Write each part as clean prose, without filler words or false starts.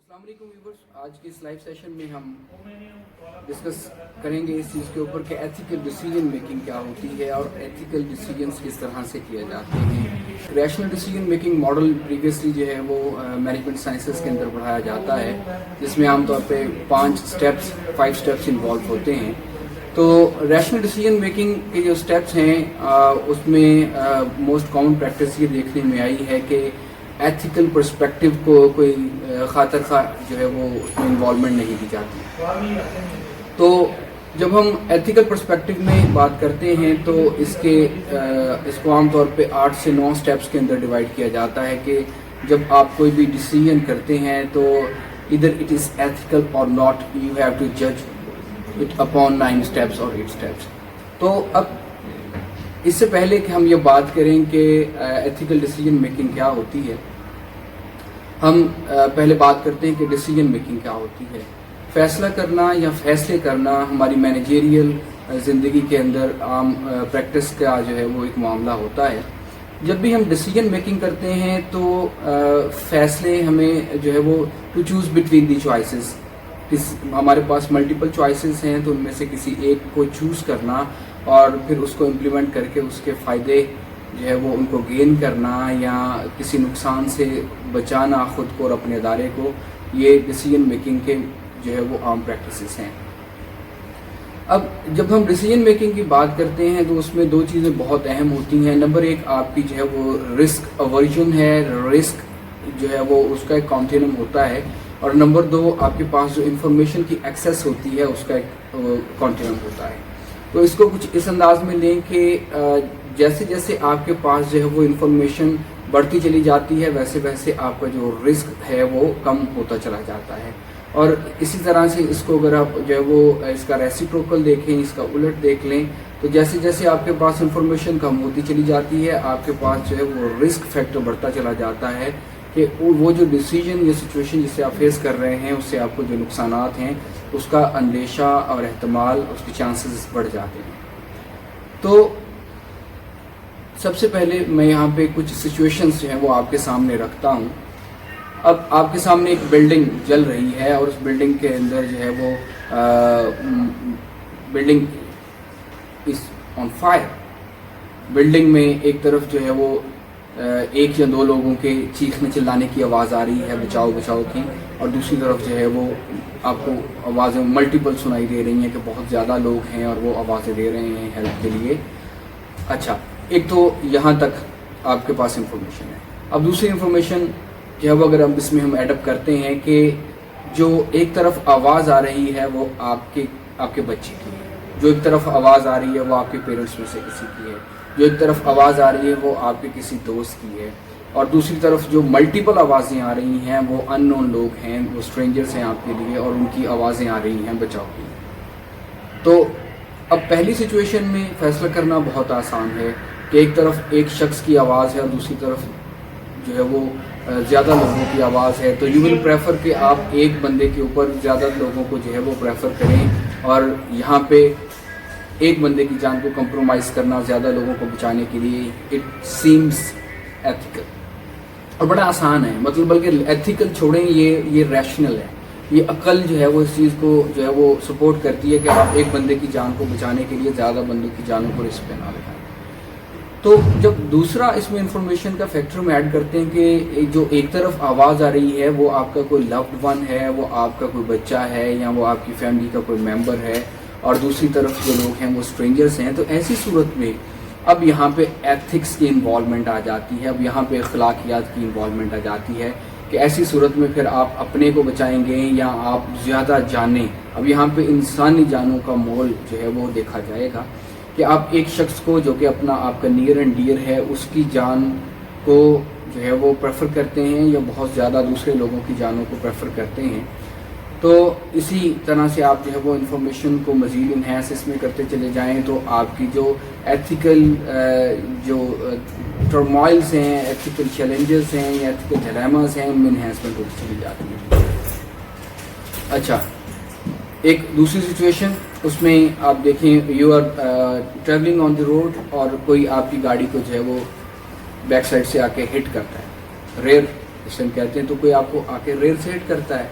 السلام علیکم ویورز، آج کی اس لائیو سیشن میں ہم ڈسکس کریں گے اس چیز کے اوپر کہ ایتھیکل ڈیسیجن میکنگ کیا ہوتی ہے اور ایتھیکل ڈیسیجنز کس طرح سے کیے جاتے ہیں۔ Rational decision making model previously جو ہے وہ مینجمنٹ سائنسز کے اندر پڑھایا جاتا ہے، جس میں عام طور پہ 5 اسٹیپس انوالو ہوتے ہیں۔ تو ریشنل ڈیسیجن میکنگ کے جو اسٹیپس ہیں اس میں موسٹ کامن پریکٹس یہ دیکھنے میں آئی ہے کہ ایتھیکل پرسپیکٹیو کو کوئی خاطر خواہ جو ہے وہ اس میں انوالومنٹ نہیں دی جاتی۔ تو جب ہم ایتھیکل پرسپیکٹیو میں بات کرتے ہیں تو اس کو عام طور پہ 8 سے 9 اسٹیپس کے اندر ڈیوائڈ کیا جاتا ہے کہ جب آپ کوئی بھی ڈیسیجن کرتے ہیں تو ادھر اٹ از ایتھیکل اور ناٹ، یو ہیو ٹو جج اٹ اپون 9 اسٹیپس اور 8 اسٹیپس۔ تو اب اس سے پہلے کہ ہم یہ بات کریں کہ ایتھیکل ڈیسیجن میکنگ کیا ہوتی ہے، ہم پہلے بات کرتے ہیں کہ ڈیسیجن میکنگ کیا ہوتی ہے۔ فیصلہ کرنا یا فیصلے کرنا ہماری مینیجریل زندگی کے اندر عام پریکٹس کا جو ہے وہ ایک معاملہ ہوتا ہے۔ جب بھی ہم ڈیسیجن میکنگ کرتے ہیں تو فیصلے ہمیں جو ہے وہ to choose between the choices, ہمارے پاس ملٹیپل چوائسیز ہیں تو ان میں سے کسی ایک کو چوز کرنا اور پھر اس کو امپلیمنٹ کر کے اس کے فائدے جو ہے وہ ان کو گین کرنا یا کسی نقصان سے بچانا خود کو اور اپنے ادارے کو، یہ ڈیسیجن میکنگ کے جو ہے وہ عام پریکٹسز ہیں۔ اب جب ہم ڈیسیجن میکنگ کی بات کرتے ہیں تو اس میں 2 چیزیں بہت اہم ہوتی ہیں۔ نمبر 1 آپ کی جو ہے وہ رسک اوورژن ہے، رسک جو ہے وہ اس کا ایک کانٹینم ہوتا ہے، اور نمبر 2 آپ کے پاس جو انفارمیشن کی ایکسیس ہوتی ہے اس کا ایک کانٹینم ہوتا ہے۔ تو اس کو کچھ اس انداز میں لیں کہ جیسے جیسے آپ کے پاس جو ہے وہ انفارمیشن بڑھتی چلی جاتی ہے ویسے ویسے آپ کا جو رسک ہے وہ کم ہوتا چلا جاتا ہے، اور اسی طرح سے اس کو اگر آپ جو ہے وہ اس کا ریسیپروکل دیکھیں، اس کا الٹ دیکھ لیں تو جیسے جیسے آپ کے پاس انفارمیشن کم ہوتی چلی جاتی ہے آپ کے پاس جو ہے وہ رسک فیکٹر بڑھتا چلا جاتا ہے کہ وہ جو ڈیسیجن یا سچویشن جسے آپ فیس کر رہے ہیں اس سے آپ کو جو نقصانات ہیں اس کا اندیشہ اور احتمال، اس کے چانسز بڑھ جاتے ہیں۔ تو سب سے پہلے میں یہاں پہ کچھ سچویشنز جو ہیں وہ آپ کے سامنے رکھتا ہوں۔ اب آپ کے سامنے ایک بلڈنگ جل رہی ہے اور اس بلڈنگ کے اندر جو ہے وہ building is on fire. Building میں ایک طرف جو ہے وہ 1 یا 2 لوگوں کے چیخنے چلانے کی آواز آ رہی ہے بچاؤ بچاؤ کی، اور دوسری طرف جو ہے وہ آپ کو آوازیں ملٹیپل سنائی دے رہی ہیں کہ بہت زیادہ لوگ ہیں اور وہ آوازیں دے رہے ہیں ہیلپ کے لیے۔ اچھا، ایک تو یہاں تک آپ کے پاس انفارمیشن ہے۔ اب دوسری انفارمیشن جو ہے وہ اگر اس میں ہم ایڈ اپ کرتے ہیں کہ جو ایک طرف آواز آ رہی ہے وہ آپ کے بچے کی ہے، جو ایک طرف آواز آ رہی ہے وہ آپ کے پیرنٹس میں سے کسی کی ہے، جو ایک طرف آواز آ رہی ہے وہ آپ کے کسی دوست کی ہے، اور دوسری طرف جو ملٹیپل آوازیں آ رہی ہیں وہ ان نون لوگ ہیں، وہ اسٹرینجرز ہیں آپ کے لیے، اور ان کی آوازیں آ رہی ہیں بچاؤ کی۔ تو اب پہلی سچویشن میں فیصلہ کرنا بہت آسان ہے کہ ایک طرف ایک شخص کی آواز ہے اور دوسری طرف جو ہے وہ زیادہ لوگوں کی آواز ہے، تو یو ول پریفر کہ آپ ایک بندے کے اوپر زیادہ لوگوں کو جو ہے وہ پریفر کریں، اور یہاں پہ ایک بندے کی جان کو کمپرومائز کرنا زیادہ لوگوں کو بچانے کے لیے اٹ سیمز ایتھیکل، اور بڑا آسان ہے، مطلب بلکہ ایتھیکل چھوڑیں، یہ ریشنل ہے، یہ عقل جو ہے وہ اس چیز کو جو ہے وہ سپورٹ کرتی ہے کہ آپ ایک بندے کی جان کو بچانے کے لیے زیادہ بندوں کی جانوں کو رسک پہ نہ لگائیں۔ تو جب دوسرا اس میں انفارمیشن کا فیکٹر میں ایڈ کرتے ہیں کہ جو ایک طرف آواز آ رہی ہے وہ آپ کا کوئی لوڈ ون ہے، وہ آپ کا کوئی بچہ ہے یا وہ آپ کی فیملی کا کوئی ممبر ہے، اور دوسری طرف جو لوگ ہیں وہ اسٹرینجرز ہیں، تو ایسی صورت میں اب یہاں پہ ایتھکس کی انوالومنٹ آ جاتی ہے، اب یہاں پہ اخلاقیات کی انوالومنٹ آ جاتی ہے کہ ایسی صورت میں پھر آپ اپنے کو بچائیں گے یا آپ زیادہ جانیں۔ اب یہاں پہ انسانی جانوں کا مول جو ہے وہ دیکھا جائے گا کہ آپ ایک شخص کو جو کہ اپنا آپ کا نیئر اینڈ ڈیئر ہے اس کی جان کو جو ہے وہ پریفر کرتے ہیں یا بہت زیادہ دوسرے لوگوں کی جانوں کو پریفر کرتے ہیں۔ تو اسی طرح سے آپ جو ہے وہ انفارمیشن کو مزید انہینس اس میں کرتے چلے جائیں تو آپ کی جو ایتھیکل جو ٹرمائلز ہیں، ایتھیکل چیلنجز ہیں یا ایتھیکل ڈیلیماز ہیں، ان میں انہینسمنٹ ہوتی چلی جاتی ہے۔ اچھا، ایک دوسری سچویشن اس میں آپ دیکھیں، you are travelling on the road اور کوئی آپ کی گاڑی کو جو ہے وہ بیک سائڈ سے آ کے ہٹ کرتا ہے، ریئر اس ٹائم کہتے ہیں تو کوئی آپ کو آ کے ریئر سے ہٹ کرتا ہے.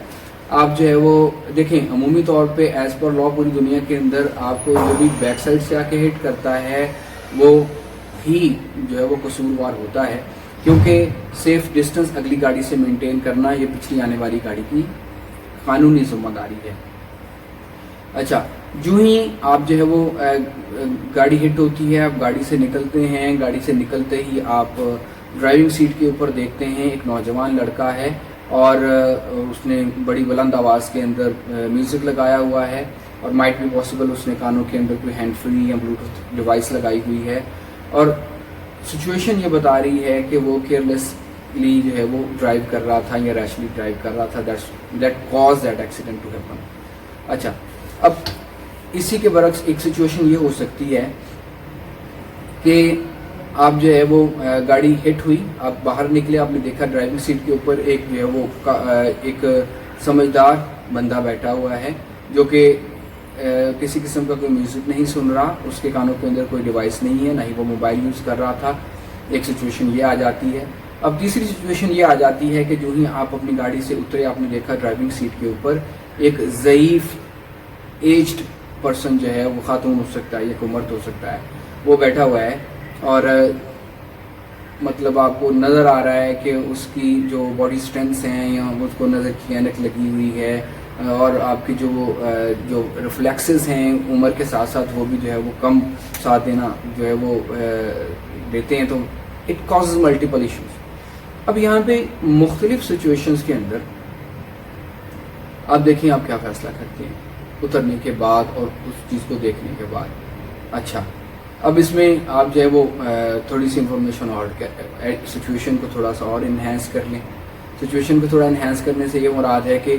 آپ جو ہے وہ دیکھیں عمومی طور پہ ایز پر لا پوری دنیا کے اندر آپ کو جو بھی بیک سائڈ سے آ کے ہٹ کرتا ہے وہ ہی جو ہے وہ قصوروار ہوتا ہے, کیونکہ سیف ڈسٹنس اگلی گاڑی سے مینٹین کرنا یہ پچھلی آنے والی گاڑی کی قانونی ذمہ داری ہے. اچھا, جو ہی آپ جو ہے وہ گاڑی ہٹ ہوتی ہے, آپ گاڑی سے نکلتے ہیں, گاڑی سے نکلتے ہی آپ ڈرائیونگ سیٹ کے اوپر دیکھتے ہیں ایک نوجوان لڑکا ہے اور اس نے بڑی بلند آواز کے اندر میوزک لگایا ہوا ہے, اور مائٹ بھی پاسبل اس نے کانوں کے اندر کوئی ہینڈ فری یا بلوٹوتھ ڈیوائس لگائی ہوئی ہے, اور سچویشن یہ بتا رہی ہے کہ وہ کیئرلیسلی جو ہے وہ ڈرائیو کر رہا تھا یا ریشلی ڈرائیو کر رہا تھا, that cause that accident to happen. اچھا, اب اسی کے برعکس ایک سچویشن یہ ہو سکتی ہے کہ آپ جو ہے وہ گاڑی ہٹ ہوئی, آپ باہر نکلے, آپ نے دیکھا ڈرائیونگ سیٹ کے اوپر ایک جو ہے وہ ایک سمجھدار بندہ بیٹھا ہوا ہے جو کہ کسی قسم کا کوئی میوزک نہیں سن رہا, اس کے کانوں کے اندر کوئی ڈیوائس نہیں ہے, نہ ہی وہ موبائل یوز کر رہا تھا. ایک سچویشن یہ آ جاتی ہے. اب تیسری سچویشن یہ آ جاتی ہے کہ جو ہی آپ اپنی گاڑی سے اترے, آپ نے دیکھا ڈرائیونگ سیٹ کے اوپر ایک ضعیف ایجڈ پرسن جو ہے وہ خاتون ہو سکتا ہے, ایک مرد ہو سکتا ہے, وہ بیٹھا ہوا ہے, اور مطلب آپ کو نظر آ رہا ہے کہ اس کی جو باڈی اسٹرینتھس ہیں یا اس کو نظر کی اینک لگی ہوئی ہے, اور آپ کی جو ریفلیکسز ہیں عمر کے ساتھ ساتھ وہ بھی جو ہے وہ کم ساتھ دینا جو ہے وہ دیتے ہیں, تو اٹ کازز ملٹیپل ایشوز. اب یہاں پہ مختلف سچویشنز کے اندر آپ دیکھیں آپ کیا فیصلہ کرتے ہیں اترنے کے بعد اور اس چیز کو دیکھنے کے بعد. اچھا, اب اس میں آپ جو ہے وہ تھوڑی سی انفارمیشن اور سچویشن کو تھوڑا سا اور انہینس کر لیں. سچویشن کو تھوڑا انہینس کرنے سے یہ مراد ہے کہ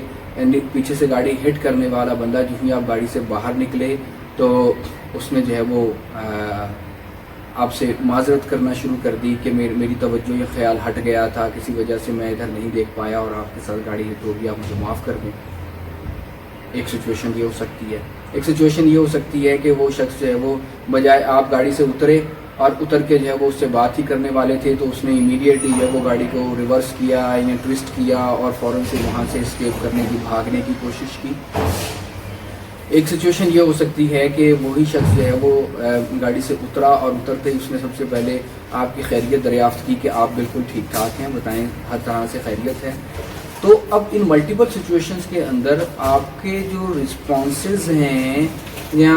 پیچھے سے گاڑی ہٹ کرنے والا بندہ جو ہی آپ گاڑی سے باہر نکلے تو اس نے جو ہے وہ آپ سے معذرت کرنا شروع کر دی کہ میری توجہ یہ خیال ہٹ گیا تھا, کسی وجہ سے میں ادھر نہیں دیکھ پایا اور آپ کے ساتھ گاڑی ہٹ ہو گئی, آپ مجھے معاف کر دیں. ایک سچویشن یہ ہو سکتی ہے. ایک سچویشن یہ ہو سکتی ہے کہ وہ شخص جو ہے وہ بجائے آپ گاڑی سے اترے اور اتر کے جو ہے وہ اس سے بات ہی کرنے والے تھے تو اس نے امیڈیٹلی جو ہے وہ گاڑی کو ریورس کیا یا ٹوسٹ کیا اور فوراً سے وہاں سے اسکیپ کرنے کی, بھاگنے کی کوشش کی. ایک سچویشن یہ ہو سکتی ہے کہ وہی شخص جو ہے وہ گاڑی سے اترا اور اترتے ہی اس نے سب سے پہلے آپ کی خیریت دریافت کی کہ آپ بالکل ٹھیک ٹھاک ہیں, بتائیں ہر طرح سے خیریت ہے. تو اب ان ملٹیپل سچویشنز کے اندر آپ کے جو رسپانسز ہیں یا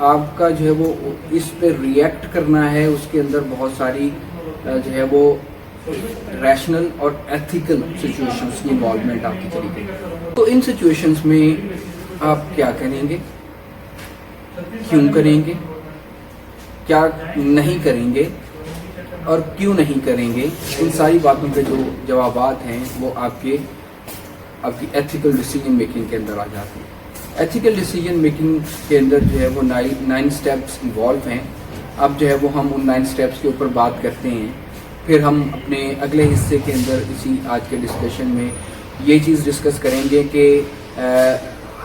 آپ کا جو ہے وہ اس پہ ریئیکٹ کرنا ہے, اس کے اندر بہت ساری جو ہے وہ ریشنل اور ایتھیکل سچویشنز کی انوالومنٹ آپ کی چلی گئی. تو ان سچویشنز میں آپ کیا کریں گے, کیوں کریں گے, کیا نہیں کریں گے اور کیوں نہیں کریں گے, ان ساری باتوں کے جو جوابات ہیں وہ آپ کی ایتھیکل ڈیسیجن میکنگ کے اندر آ جاتے ہیں. ایتھیکل ڈیسیجن میکنگ کے اندر جو ہے وہ 9 سٹیپس انوالو ہیں. اب جو ہے وہ ہم ان 9 سٹیپس کے اوپر بات کرتے ہیں, پھر ہم اپنے اگلے حصے کے اندر اسی آج کے ڈسکشن میں یہ چیز ڈسکس کریں گے کہ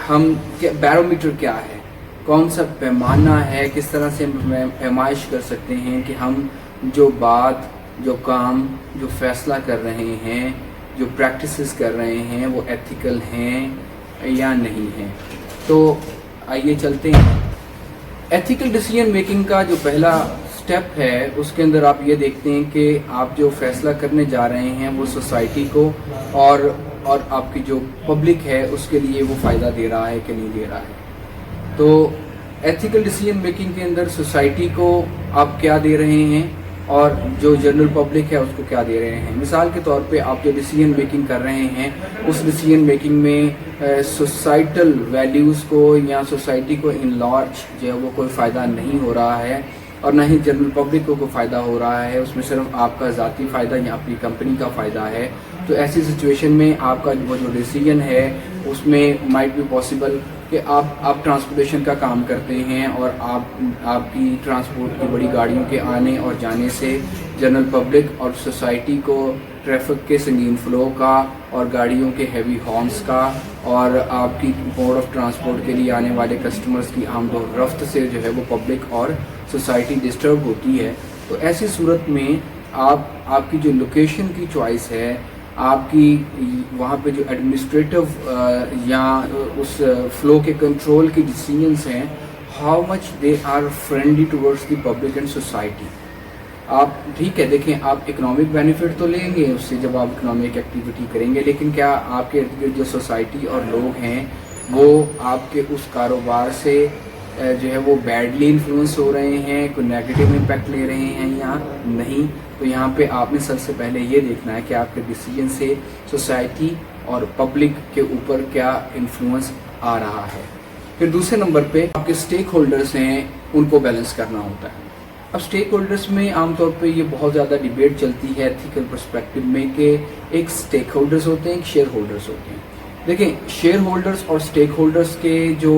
ہم بیرومیٹر کیا ہے, کون سا پیمانہ ہے, کس طرح سے ہم پیمائش کر سکتے ہیں کہ ہم جو بات, جو کام, جو فیصلہ کر رہے ہیں, جو پریکٹسز کر رہے ہیں وہ ایتھیکل ہیں یا نہیں ہیں. تو آئیے چلتے ہیں. ایتھیکل ڈیسیجن میکنگ کا جو پہلا سٹیپ ہے اس کے اندر آپ یہ دیکھتے ہیں کہ آپ جو فیصلہ کرنے جا رہے ہیں وہ سوسائٹی کو اور آپ کی جو پبلک ہے اس کے لیے وہ فائدہ دے رہا ہے کہ نہیں دے رہا ہے. تو ایتھیکل ڈیسیجن میکنگ کے اندر سوسائٹی کو آپ کیا دے رہے ہیں اور جو جنرل پبلک ہے اس کو کیا دے رہے ہیں. مثال کے طور پہ آپ جو ڈیسیجن میکنگ کر رہے ہیں اس ڈیسیجن میکنگ میں سوسائٹل ویلیوز کو یا سوسائٹی کو ان لارج جو ہے وہ کوئی فائدہ نہیں ہو رہا ہے اور نہ ہی جنرل پبلک کو کوئی فائدہ ہو رہا ہے, اس میں صرف آپ کا ذاتی فائدہ یا اپنی کمپنی کا فائدہ ہے. تو ایسی سچویشن میں آپ کا وہ جو ڈیسیجن ہے اس میں مائٹ بی پاسبل کہ آپ ٹرانسپورٹیشن کا کام کرتے ہیں اور آپ کی ٹرانسپورٹ کی بڑی گاڑیوں کے آنے اور جانے سے جنرل پبلک اور سوسائٹی کو ٹریفک کے سنگین فلو کا اور گاڑیوں کے ہیوی ہارنس کا اور آپ کی موڈ آف ٹرانسپورٹ کے لیے آنے والے کسٹمرز کی آمد و رفت سے جو ہے وہ پبلک اور سوسائٹی ڈسٹرب ہوتی ہے. تو ایسی صورت میں آپ کی جو لوکیشن کی چوائس ہے آپ کی وہاں پہ جو ایڈمنسٹریٹو یا اس فلو کے کنٹرول کی ڈیسیجنس ہیں how much they are friendly towards the public and society. آپ ٹھیک ہے دیکھیں آپ اکنامک بینیفٹ تو لیں گے اس سے جب آپ اکنامک ایکٹیویٹی کریں گے, لیکن کیا آپ کے ارد گرد جو سوسائٹی اور لوگ ہیں وہ آپ کے اس کاروبار سے جو ہے وہ بیڈلی انفلوئنس ہو رہے ہیں, کوئی نیگیٹو امپیکٹ لے رہے ہیں یا نہیں. تو یہاں پہ آپ نے سب سے پہلے یہ دیکھنا ہے کہ آپ کے ڈیسیجن سے سوسائٹی اور پبلک کے اوپر کیا انفلوئنس آ رہا ہے. پھر دوسرے نمبر پہ آپ کے اسٹیک ہولڈرز ہیں ان کو بیلنس کرنا ہوتا ہے. اب اسٹیک ہولڈرز میں عام طور پہ یہ بہت زیادہ ڈیبیٹ چلتی ہے ایتھیکل پرسپیکٹو میں کہ ایک اسٹیک ہولڈرز ہوتے ہیں ایک شیئر ہولڈرز ہوتے ہیں. دیکھیں شیئر ہولڈرز اور اسٹیک ہولڈرز کے جو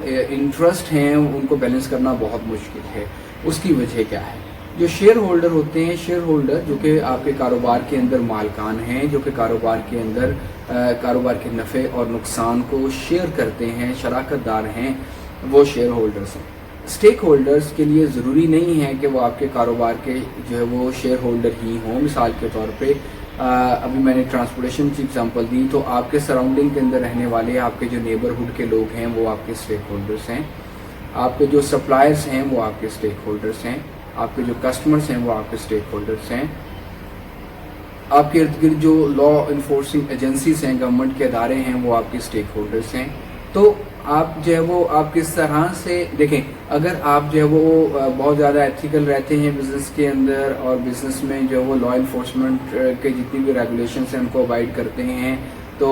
انٹرسٹ ہیں ان کو بیلنس کرنا بہت مشکل ہے. اس کی وجہ کیا ہے؟ جو شیئر ہولڈر ہوتے ہیں, شیئر ہولڈر جو کہ آپ کے کاروبار کے اندر مالکان ہیں, جو کہ کاروبار کے اندر کاروبار کے نفع اور نقصان کو شیئر کرتے ہیں, شراکت دار ہیں, وہ شیئر ہولڈرز ہیں. اسٹیک ہولڈرز کے لیے ضروری نہیں ہے کہ وہ آپ کے کاروبار کے جو ہے وہ شیئر ہولڈر ہی ہوں. مثال کے طور پہ ابھی میں نے ٹرانسپورٹیشن کی اگزامپل دی, تو آپ کے سراؤنڈنگ کے اندر رہنے والے آپ کے جو نیبرہڈ کے لوگ ہیں وہ آپ کے اسٹیک ہولڈرز ہیں. آپ کے جو سپلائرز ہیں وہ آپ کے اسٹیک ہولڈرز ہیں. آپ کے جو کسٹمرز ہیں وہ آپ کے اسٹیک ہولڈرز ہیں. آپ کے ارد گرد جو لا انفورسنگ ایجنسیز ہیں, گورنمنٹ کے ادارے ہیں, وہ آپ کے اسٹیک ہولڈرز ہیں. تو آپ جو ہے وہ آپ کس طرح سے دیکھیں, اگر آپ جو ہے وہ بہت زیادہ ایتھیکل رہتے ہیں بزنس کے اندر اور بزنس میں جو ہے وہ لا انفورسمنٹ کے جتنی بھی ریگولیشنس ہیں ان کو اوائڈ کرتے ہیں, تو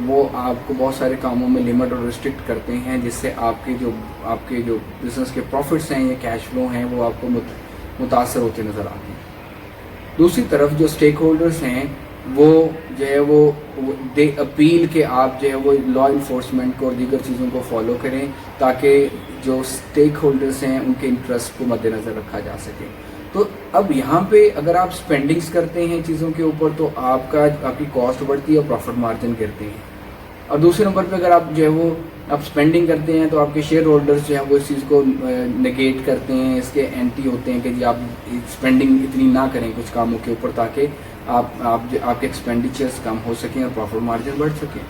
وہ آپ کو بہت سارے کاموں میں لمٹ اور ریسٹرکٹ کرتے ہیں, جس سے آپ کے جو بزنس کے پروفٹس ہیں یا کیش فلو ہیں وہ آپ کو متاثر ہوتے نظر آتے ہیں. دوسری طرف جو اسٹیک ہولڈرز ہیں وہ جو ہے وہ دے اپیل کہ آپ جو ہے وہ لا انفورسمنٹ کو اور دیگر چیزوں کو فالو کریں تاکہ جو اسٹیک ہولڈرز ہیں ان کے انٹرسٹ کو مد نظر رکھا جا سکے. تو اب یہاں پہ اگر آپ اسپینڈنگس کرتے ہیں چیزوں کے اوپر تو آپ کی کاسٹ بڑھتی ہے اور پروفٹ مارجن گرتے ہیں. اور دوسرے نمبر پہ اگر آپ جو ہے وہ آپ اسپینڈنگ کرتے ہیں تو آپ کے شیئر ہولڈرز جو ہیں وہ اس چیز کو نگیٹ کرتے ہیں, اس کے اینٹی ہوتے ہیں کہ جی آپ اسپینڈنگ اتنی نہ کریں کچھ کاموں کے اوپر تاکہ آپ کے ایکسپینڈیچرز کم ہو سکیں اور پروفٹ مارجن بڑھ سکیں.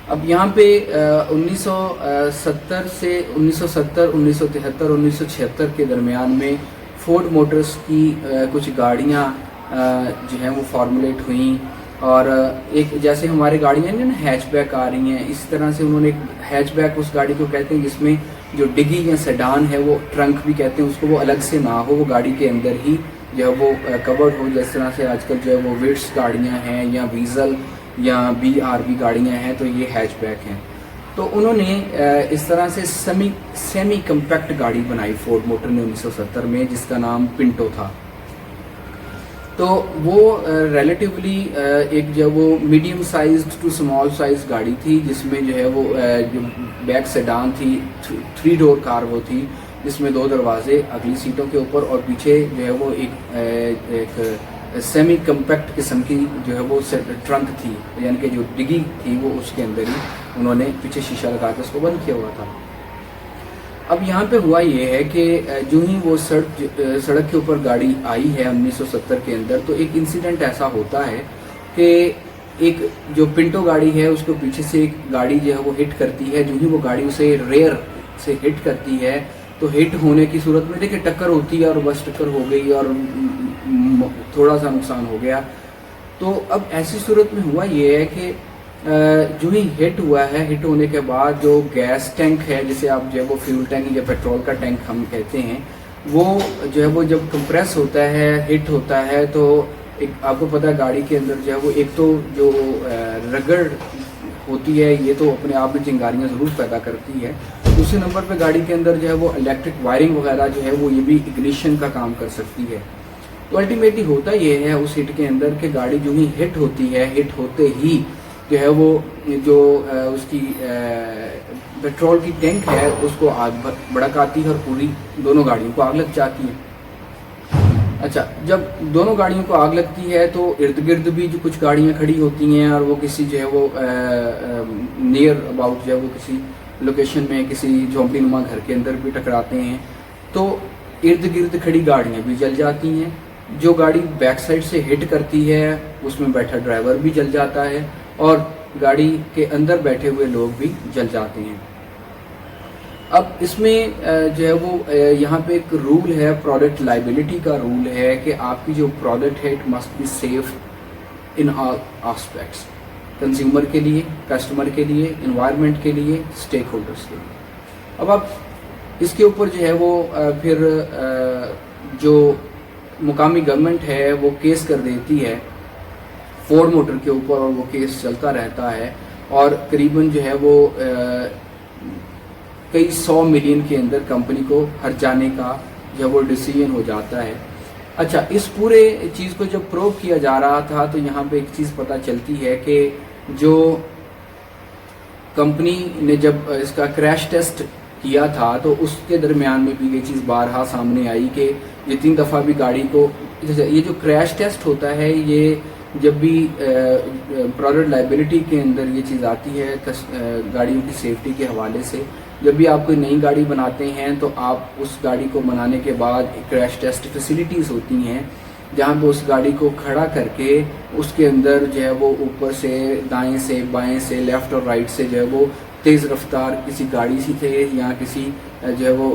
اب یہاں پہ 1970 سے 1973 1976 کے درمیان میں فورڈ موٹرز کی کچھ گاڑیاں جو ہیں وہ فارمولیٹ ہوئیں, اور ایک جیسے ہمارے گاڑیاں ہیں نا ہیچ بیک آ رہی ہیں, اس طرح سے انہوں نے ہیچ بیک اس گاڑی کو کہتے ہیں جس میں جو ڈگی یا سیڈان ہے وہ ٹرنک بھی کہتے ہیں اس کو, وہ الگ سے نہ ہو, وہ گاڑی کے اندر ہی جو ہے وہ کورڈ ہو. جس طرح سے آج کل جو ہے وہ ویٹس گاڑیاں ہیں یا ویزل یا BRV گاڑیاں ہیں, تو یہ ہیچ بیک ہیں. تو انہوں نے اس طرح سے سیمی کمپیکٹ گاڑی بنائی فورڈ موٹر نے 1970 میں, جس کا نام پنٹو تھا. تو وہ ریلیٹیولی ایک جو وہ medium sized to small size گاڑی تھی, جس میں جو ہے وہ جو بیک سیڈان تھی 3 ڈور کار وہ تھی, جس میں 2 دروازے اگلی سیٹوں کے اوپر اور پیچھے جو ہے وہ ایک سیمی کمپیکٹ قسم کی جو ہے وہ ٹرنک تھی, یعنی کہ جو ڈگی تھی وہ اس کے اندر ہی انہوں نے پیچھے شیشہ لگا کے اس کو بند کیا ہوا تھا. اب یہاں پہ ہوا یہ ہے کہ جو ہی وہ سڑک کے اوپر گاڑی آئی ہے 1970 کے اندر, تو ایک انسیڈنٹ ایسا ہوتا ہے کہ ایک جو پنٹو گاڑی ہے اس کو پیچھے سے ایک گاڑی جو ہے وہ ہٹ کرتی ہے. جو ہی وہ گاڑی اسے ریئر سے ہٹ کرتی ہے تو ہٹ ہونے کی صورت میں دیکھیں ٹکر ہوتی ہے اور بس ٹکر ہو گئی اور تھوڑا سا نقصان ہو گیا. تو اب ایسی صورت میں ہوا یہ ہے کہ جو ہی ہٹ ہوا ہے, ہٹ ہونے کے بعد جو گیس ٹینک ہے جسے آپ جو ہے وہ فیول ٹینک یا پیٹرول کا ٹینک ہم کہتے ہیں, وہ جو ہے وہ جب کمپریس ہوتا ہے ہٹ ہوتا ہے تو ایک آپ کو پتہ ہے گاڑی کے اندر جو ہے وہ ایک تو جو رگڑ ہوتی ہے یہ تو اپنے آپ میں چنگاریاں ضرور پیدا کرتی ہے. دوسرے نمبر پہ گاڑی کے اندر جو ہے وہ الیکٹرک وائرنگ وغیرہ جو ہے وہ یہ بھی اگنیشن کا کام کر سکتی ہے. تو الٹیمیٹلی ہوتا یہ ہے اس ہٹ کے اندر کہ گاڑی جو ہی ہٹ ہوتی ہے, ہٹ ہوتے ہی جو ہے وہ جو اس کی پیٹرول کی ٹینک ہے اس کو آگ بھڑک آتی ہے اور پوری دونوں گاڑیوں کو آگ لگ جاتی ہے. اچھا, جب دونوں گاڑیوں کو آگ لگتی ہے تو ارد گرد بھی جو کچھ گاڑیاں کھڑی ہوتی ہیں اور وہ کسی جو ہے وہ نیئر اباؤٹ جو ہے وہ کسی لوکیشن میں کسی جھونپڑی نما گھر کے اندر بھی ٹکراتے ہیں, تو ارد گرد کھڑی گاڑیاں بھی جل جاتی ہیں جو گاڑی بیک سائڈ سے ہٹ کرتی ہے اس میں بیٹھا ڈرائیور بھی جل جاتا ہے اور گاڑی کے اندر بیٹھے ہوئے لوگ بھی جل جاتے ہیں۔ اب اس میں جو ہے وہ یہاں پہ ایک رول ہے، پروڈکٹ لائبلٹی کا رول ہے کہ آپ کی جو پروڈکٹ ہے it must be safe in all aspects, consumer کے لیے، کسٹمر کے لیے، انوائرمنٹ کے لیے، اسٹیک ہولڈرس کے لیے۔ اب آپ اس کے اوپر جو ہے وہ پھر جو مقامی گورنمنٹ ہے وہ کیس کر دیتی ہے فورڈ موٹر کے اوپر، اور وہ کیس چلتا رہتا ہے اور قریباً جو ہے وہ کئی 100 ملین کے اندر کمپنی کو ہر جانے کا جو وہ ڈیسیژن ہو جاتا ہے۔ اچھا، اس پورے چیز کو جب پروو کیا جا رہا تھا تو یہاں پہ ایک چیز پتہ چلتی ہے کہ جو کمپنی نے جب اس کا کریش ٹیسٹ کیا تھا تو اس کے درمیان میں بھی یہ چیز بارہا سامنے آئی کہ جتنی دفعہ بھی گاڑی کو، یہ جو کریش ٹیسٹ ہوتا ہے یہ جب بھی پروڈکٹ لائبلٹی کے اندر یہ چیز آتی ہے گاڑیوں کی سیفٹی کے حوالے سے، جب بھی آپ کوئی نئی گاڑی بناتے ہیں تو آپ اس گاڑی کو بنانے کے بعد کریش ٹیسٹ فیسیلیٹیز ہوتی ہیں جہاں پہ اس گاڑی کو کھڑا کر کے اس کے اندر جو ہے وہ اوپر سے دائیں سے بائیں سے لیفٹ اور رائٹ سے جو ہے وہ تیز رفتار کسی گاڑی سی تھے یا کسی جو ہے وہ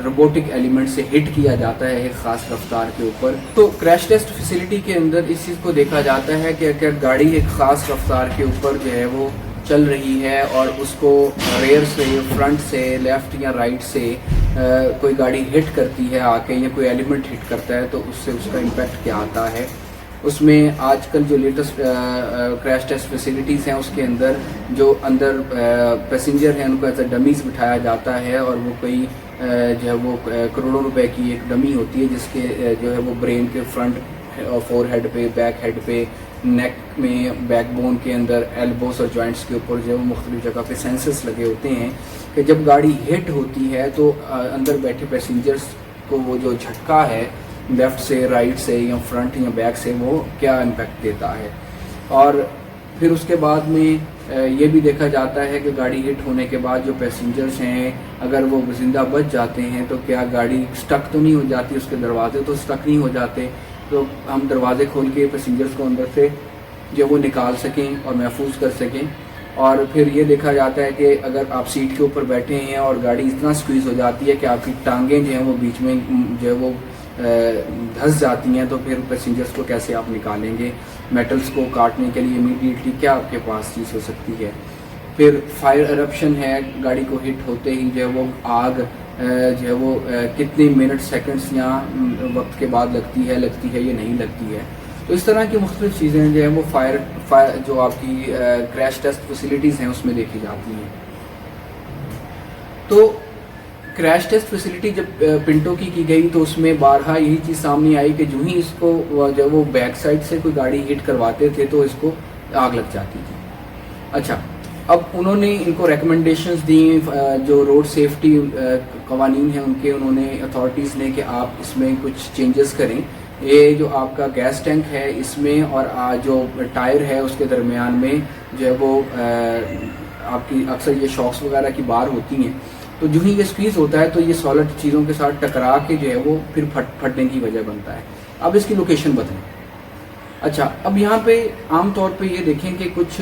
روبوٹک ایلیمنٹ سے ہٹ کیا جاتا ہے ایک خاص رفتار کے اوپر۔ تو کریش ٹیسٹ فیسیلیٹی کے اندر اس چیز کو دیکھا جاتا ہے کہ اگر گاڑی ایک خاص رفتار کے اوپر جو ہے وہ چل رہی ہے اور اس کو ریئر سے، فرنٹ سے، لیفٹ یا رائٹ سے کوئی گاڑی ہٹ کرتی ہے آ کے یا کوئی ایلیمنٹ ہٹ کرتا ہے تو اس سے اس کا امپیکٹ کیا آتا ہے۔ اس میں آج کل جو لیٹسٹ کریش ٹیسٹ فیسیلیٹیز ہیں اس کے اندر جو اندر پیسنجر ہیں ان کو ایز اے ڈمیز بٹھایا جاتا ہے اور وہ کوئی جو ہے وہ کروڑوں روپے کی ایک ڈمی ہوتی ہے جس کے جو ہے وہ برین کے فرنٹ اور فور ہیڈ پہ، بیک ہیڈ پہ، نیک میں، بیک بون کے اندر، ایلبوز اور جوائنٹس کے اوپر جو ہے وہ مختلف جگہ پہ سینسرز لگے ہوتے ہیں کہ جب گاڑی ہٹ ہوتی ہے تو اندر بیٹھے پیسنجرز کو وہ جو جھٹکا ہے لیفٹ سے، رائٹ سے یا فرنٹ یا بیک سے وہ کیا امپیکٹ دیتا ہے۔ اور پھر اس کے بعد میں یہ بھی دیکھا جاتا ہے کہ گاڑی ہٹ ہونے کے بعد جو پیسنجرز ہیں اگر وہ زندہ بچ جاتے ہیں تو کیا گاڑی سٹک تو نہیں ہو جاتی، اس کے دروازے تو سٹک نہیں ہو جاتے، تو ہم دروازے کھول کے پیسنجرز کو اندر سے جو وہ نکال سکیں اور محفوظ کر سکیں۔ اور پھر یہ دیکھا جاتا ہے کہ اگر آپ سیٹ کے اوپر بیٹھے ہیں اور گاڑی اتنا سکویز ہو جاتی ہے کہ آپ کی ٹانگیں جو ہیں وہ بیچ میں جو ہے وہ دھس جاتی ہیں تو پھر پیسنجرز کو کیسے آپ نکالیں گے؟ میٹلز کو کاٹنے کے لیے امیڈیٹلی کیا آپ کے پاس چیز ہو سکتی ہے؟ پھر فائر ایرپشن ہے، گاڑی کو ہٹ ہوتے ہی جو ہے وہ آگ جو ہے وہ کتنے منٹ، سیکنڈز یا وقت کے بعد لگتی ہے یا نہیں لگتی ہے۔ تو اس طرح کی مختلف چیزیں جو ہیں وہ فائر جو آپ کی کریش ٹیسٹ فیسیلیٹیز ہیں اس میں دیکھی جاتی ہیں۔ تو کریش ٹیسٹ فیسیلیٹی جب پنٹو کی گئی تو اس میں بارہا یہی چیز سامنے آئی کہ جو ہی اس کو جب وہ بیک سائڈ سے کوئی گاڑی ہٹ کرواتے تھے تو اس کو آگ لگ جاتی تھی۔ اچھا، اب انہوں نے ان کو ریکمنڈیشنز دیں جو روڈ سیفٹی قوانین ہیں ان کے، انہوں نے اتھارٹیز نے کہ آپ اس میں کچھ چینجز کریں۔ یہ جو آپ کا گیس ٹینک ہے اس میں اور جو ٹائر ہے اس کے درمیان میں جو ہے وہ آپ کی اکثر یہ شاکس وغیرہ کی بار ہوتی ہیں، تو جو ہی یہ سکویز ہوتا ہے تو یہ سالڈ چیزوں کے ساتھ ٹکرا کے جو ہے وہ پھر پھٹنے کی وجہ بنتا ہے۔ اب اس کی لوکیشن بدلیں۔ اچھا، اب یہاں پہ عام طور پہ یہ دیکھیں کہ کچھ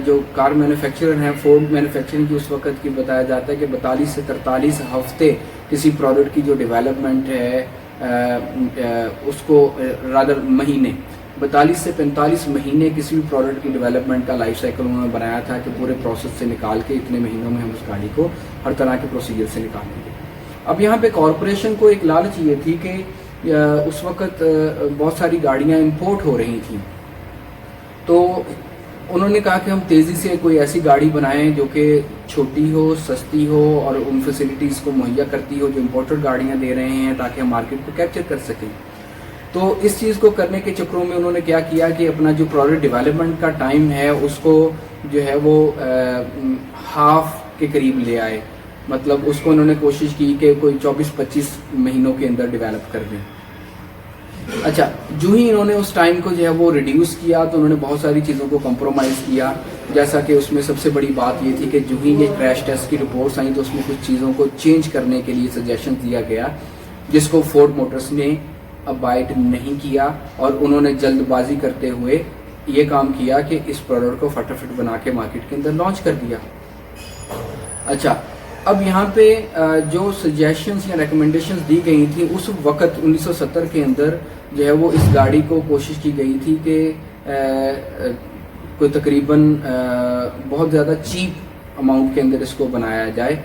جو کار مینوفیکچرر ہیں، فورڈ مینوفیکچرنگ کی اس وقت کی بتایا جاتا ہے کہ 42 سے 43 ہفتے کسی پروڈکٹ کی جو ڈیولپمنٹ ہے اس کو رادر مہینے 42 سے 45 مہینے کسی بھی پروڈکٹ کی ڈیولپمنٹ کا لائف سائیکل انہوں نے بنایا تھا کہ پورے پروسیس سے نکال کے اتنے مہینوں میں ہم اس گاڑی کو ہر طرح کے پروسیجر سے نکالیں گے۔ اب یہاں پہ کارپوریشن کو ایک لالچ یہ تھی کہ اس وقت بہت ساری گاڑیاں امپورٹ ہو رہی تھیں، تو انہوں نے کہا کہ ہم تیزی سے کوئی ایسی گاڑی بنائیں جو کہ چھوٹی ہو، سستی ہو اور ان فیسلٹیز کو مہیا کرتی ہو جو امپورٹڈ گاڑیاں دے رہے ہیں تاکہ ہم مارکیٹ کو کیپچر کر سکیں۔ تو اس چیز کو کرنے کے چکروں میں انہوں نے کیا کیا کہ اپنا جو پروڈکٹ ڈیولپمنٹ کا ٹائم ہے اس کو جو ہے وہ ہاف کے قریب لے آئے، مطلب اس کو انہوں نے کوشش کی کہ کوئی 24-25 مہینوں کے اندر ڈیولپ کر دیں۔ اچھا، جو ہی انہوں نے اس ٹائم کو جو ہے وہ ریڈیوس کیا تو انہوں نے بہت ساری چیزوں کو کمپرومائز کیا، جیسا کہ اس میں سب سے بڑی بات یہ تھی کہ جو ہی یہ کریش ٹیسٹ کی رپورٹس آئیں تو اس میں کچھ چیزوں کو چینج کرنے کے لیے سجیشن دیا گیا، جس کو فورڈ موٹرز نے ابائڈ نہیں کیا اور انہوں نے جلد بازی کرتے ہوئے یہ کام کیا کہ اس پروڈکٹ کو فٹافٹ بنا کے مارکیٹ کے اندر لانچ کر دیا. اچھا, اب یہاں پہ جو سجیشنز یا ریکمنڈیشنز دی گئی تھیں اس وقت 1970 کے اندر جو ہے وہ اس گاڑی کو کوشش کی گئی تھی کہ کوئی تقریباً بہت زیادہ چیپ اماؤنٹ کے اندر اس کو بنایا جائے.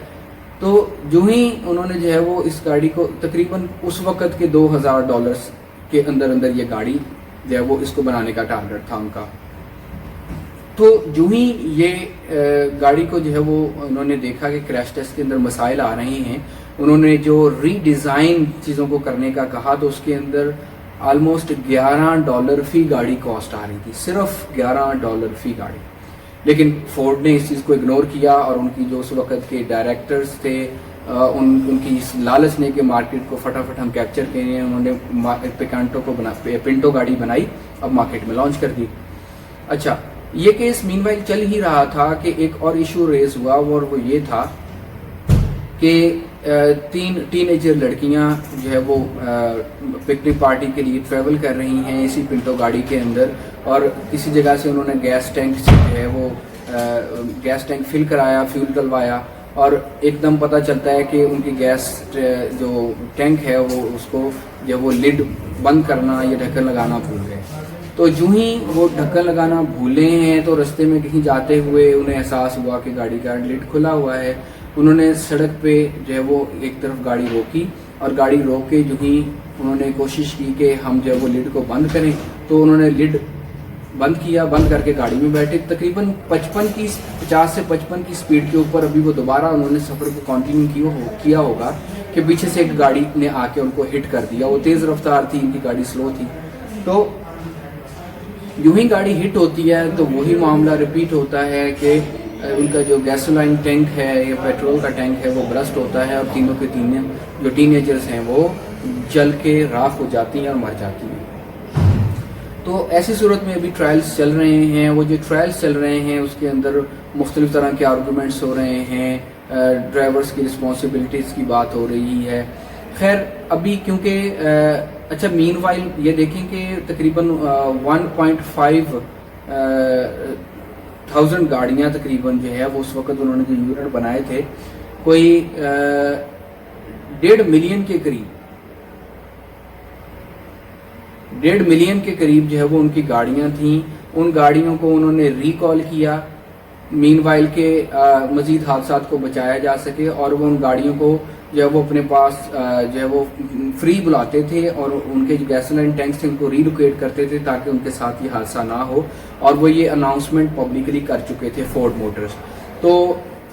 تو جو ہی انہوں نے جو ہے وہ اس گاڑی کو تقریباً اس وقت کے $2000 کے اندر یہ گاڑی جو ہے وہ اس کو بنانے کا ٹارگٹ تھا ان کا. تو جو ہی یہ گاڑی کو جو ہے وہ انہوں نے دیکھا کہ کریش ٹیسٹ کے اندر مسائل آ رہے ہیں, انہوں نے جو ری ڈیزائن چیزوں کو کرنے کا کہا تو اس کے اندر آلموسٹ $11 فی گاڑی کاسٹ آ رہی تھی, صرف $11 فی گاڑی. لیکن فورڈ نے اس چیز کو اگنور کیا اور ان کی جو اس وقت کے ڈائریکٹرز تھے ان کی اس لالچ نے کہ مارکیٹ کو فٹافٹ ہم کیپچر کریں, انہوں نے پنٹو گاڑی بنائی, اب مارکیٹ میں لانچ کر دی. اچھا, یہ کیس مین وائل چل ہی رہا تھا کہ ایک اور ایشو ریز ہوا اور وہ یہ تھا کہ 3 ٹین ایجر لڑکیاں جو ہے وہ پکنک پارٹی کے لیے ٹریول کر رہی ہیں اسی پنٹو گاڑی کے اندر, اور کسی جگہ سے انہوں نے گیس ٹینک سے جو ہے وہ گیس ٹینک فل کرایا, فیول ڈلوایا, اور ایک دم پتہ چلتا ہے کہ ان کی گیس جو ٹینک ہے وہ اس کو جو وہ لڈ بند کرنا یا ڈھکن لگانا بھول گئے. تو جو ہی وہ ڈھکن لگانا بھولے ہیں تو رستے میں کہیں جاتے ہوئے انہیں احساس ہوا کہ گاڑی کا لڈ کھلا ہوا ہے. انہوں نے سڑک پہ جو ہے وہ ایک طرف گاڑی روکی اور گاڑی روک کے جو ہی انہوں نے کوشش کی کہ ہم جو ہے وہ لڈ کو بند کریں, تو انہوں نے لڈ بند کیا, بند کر کے گاڑی میں بیٹھے. تقریباً 50 سے 55 کی سپیڈ کے اوپر ابھی وہ دوبارہ انہوں نے سفر کو کنٹینیو کیا ہوگا کہ پیچھے سے ایک گاڑی نے آ کے ان کو ہٹ کر دیا. وہ تیز رفتار تھی, ان کی گاڑی سلو تھی. تو یوں ہی گاڑی ہٹ ہوتی ہے تو وہی معاملہ ریپیٹ ہوتا ہے کہ ان کا جو گیسولائن ٹینک ہے یا پیٹرول کا ٹینک ہے وہ برسٹ ہوتا ہے اور تینوں کے تینوں جو ٹین ایجرز ہیں وہ جل کے راکھ ہو جاتی ہیں اور مر جاتی ہیں. تو ایسی صورت میں ابھی ٹرائلز چل رہے ہیں. وہ جو ٹرائلز چل رہے ہیں اس کے اندر مختلف طرح کے آرگومنٹس ہو رہے ہیں, ڈرائیورز کی رسپانسبلٹیز کی بات ہو رہی ہے. خیر ابھی کیونکہ اچھا مین وائل یہ دیکھیں کہ تقریباً 1.5 thousand گاڑیاں تقریباً جو ہے وہ اس وقت انہوں نے جو یونٹ بنائے تھے کوئی 1.5 ملین کے قریب 1.5 ملین کے قریب جو ہے وہ ان کی گاڑیاں تھیں. ان گاڑیوں کو انہوں نے ریکال کیا مین وائل کے مزید حادثات کو بچایا جا سکے, اور وہ ان گاڑیوں کو جو ہے وہ اپنے پاس جو ہے وہ فری بلاتے تھے اور ان کے جو گیسولائن ٹینکس تھے ان کو ریلوکیٹ کرتے تھے تاکہ ان کے ساتھ یہ حادثہ نہ ہو, اور وہ یہ اناؤنسمنٹ پبلکلی کر چکے تھے فورڈ موٹرز. تو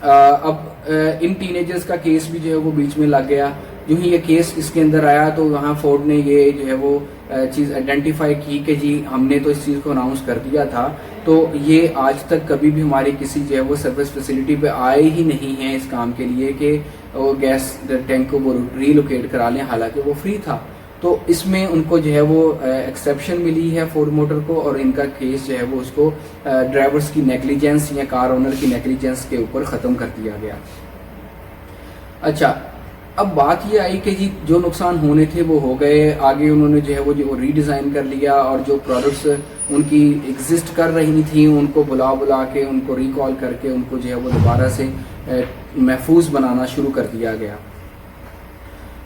اب ان ٹین ایجرز کا کیس بھی جو ہے وہ بیچ میں لگ گیا. جو ہی یہ کیس اس کے اندر آیا تو وہاں فورڈ نے یہ جو ہے وہ چیز آئیڈینٹیفائی کی کہ جی ہم نے تو اس چیز کو اناؤنس کر دیا تھا, تو یہ آج تک کبھی بھی ہماری کسی جو ہے وہ سروس فیسلٹی پہ آئے ہی نہیں ہیں اس کام کے لیے کہ وہ گیس ٹینک کو وہ ریلوکیٹ کرا لیں, حالانکہ وہ فری تھا. تو اس میں ان کو جو ہے وہ ایکسیپشن ملی ہے فورڈ موٹر کو, اور ان کا کیس جو ہے وہ اس کو ڈرائیورز کی نیگلیجنس یا کار اونر کی نیگلیجنس کے اوپر ختم کر دیا گیا. اچھا, اب بات یہ آئی کہ جی جو نقصان ہونے تھے وہ ہو گئے. آگے انہوں نے جو ہے وہ جو ری ڈیزائن کر لیا اور جو پروڈکٹس ان کی ایگزسٹ کر رہی تھیں ان کو بلا کے ان کو ریکال کر کے ان کو جو ہے وہ دوبارہ سے محفوظ بنانا شروع کر دیا گیا.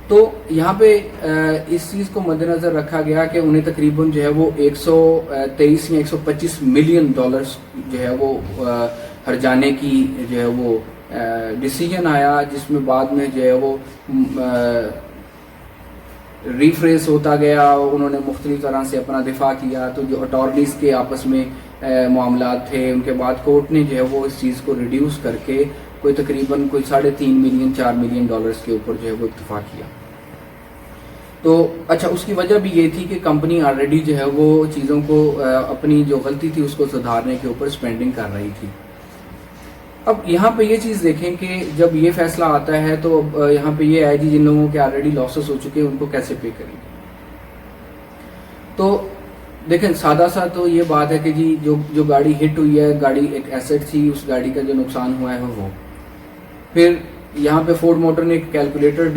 تو یہاں پہ اس چیز کو مد نظر رکھا گیا کہ انہیں تقریباً جو ہے وہ 123 یا 125 ملین ڈالرز جو ہے وہ ہرجانے کی جو ہے وہ ڈیسیجن آیا, جس میں بعد میں جو ہے وہ ریفریز ہوتا گیا. انہوں نے مختلف طرح سے اپنا دفاع کیا. تو جو اٹارنیز کے آپس میں معاملات تھے ان کے بعد کورٹ نے جو ہے وہ اس چیز کو ریڈیوس کر کے کوئی تقریباً کوئی 3.5 ملین 4 ملین ڈالرز کے اوپر جو ہے وہ اتفاق کیا. تو اچھا, اس کی وجہ بھی یہ تھی کہ کمپنی آلریڈی جو ہے وہ چیزوں کو اپنی جو غلطی تھی اس کو سدھارنے کے اوپر اسپینڈنگ کر رہی تھی. اب یہاں پہ یہ چیز دیکھیں کہ جب یہ فیصلہ آتا ہے تو اب یہاں پہ یہ ہے جی جن لوگوں کے آلریڈی لاسز ہو چکے ہیں ان کو کیسے پے کریں گے. تو دیکھیں سادہ سا تو یہ بات ہے کہ جی جو گاڑی ہٹ ہوئی ہے, گاڑی ایک ایسٹ تھی, اس گاڑی کا جو نقصان ہوا ہے وہ پھر یہاں پہ فورڈ موٹر نے ایک کیلکولیٹر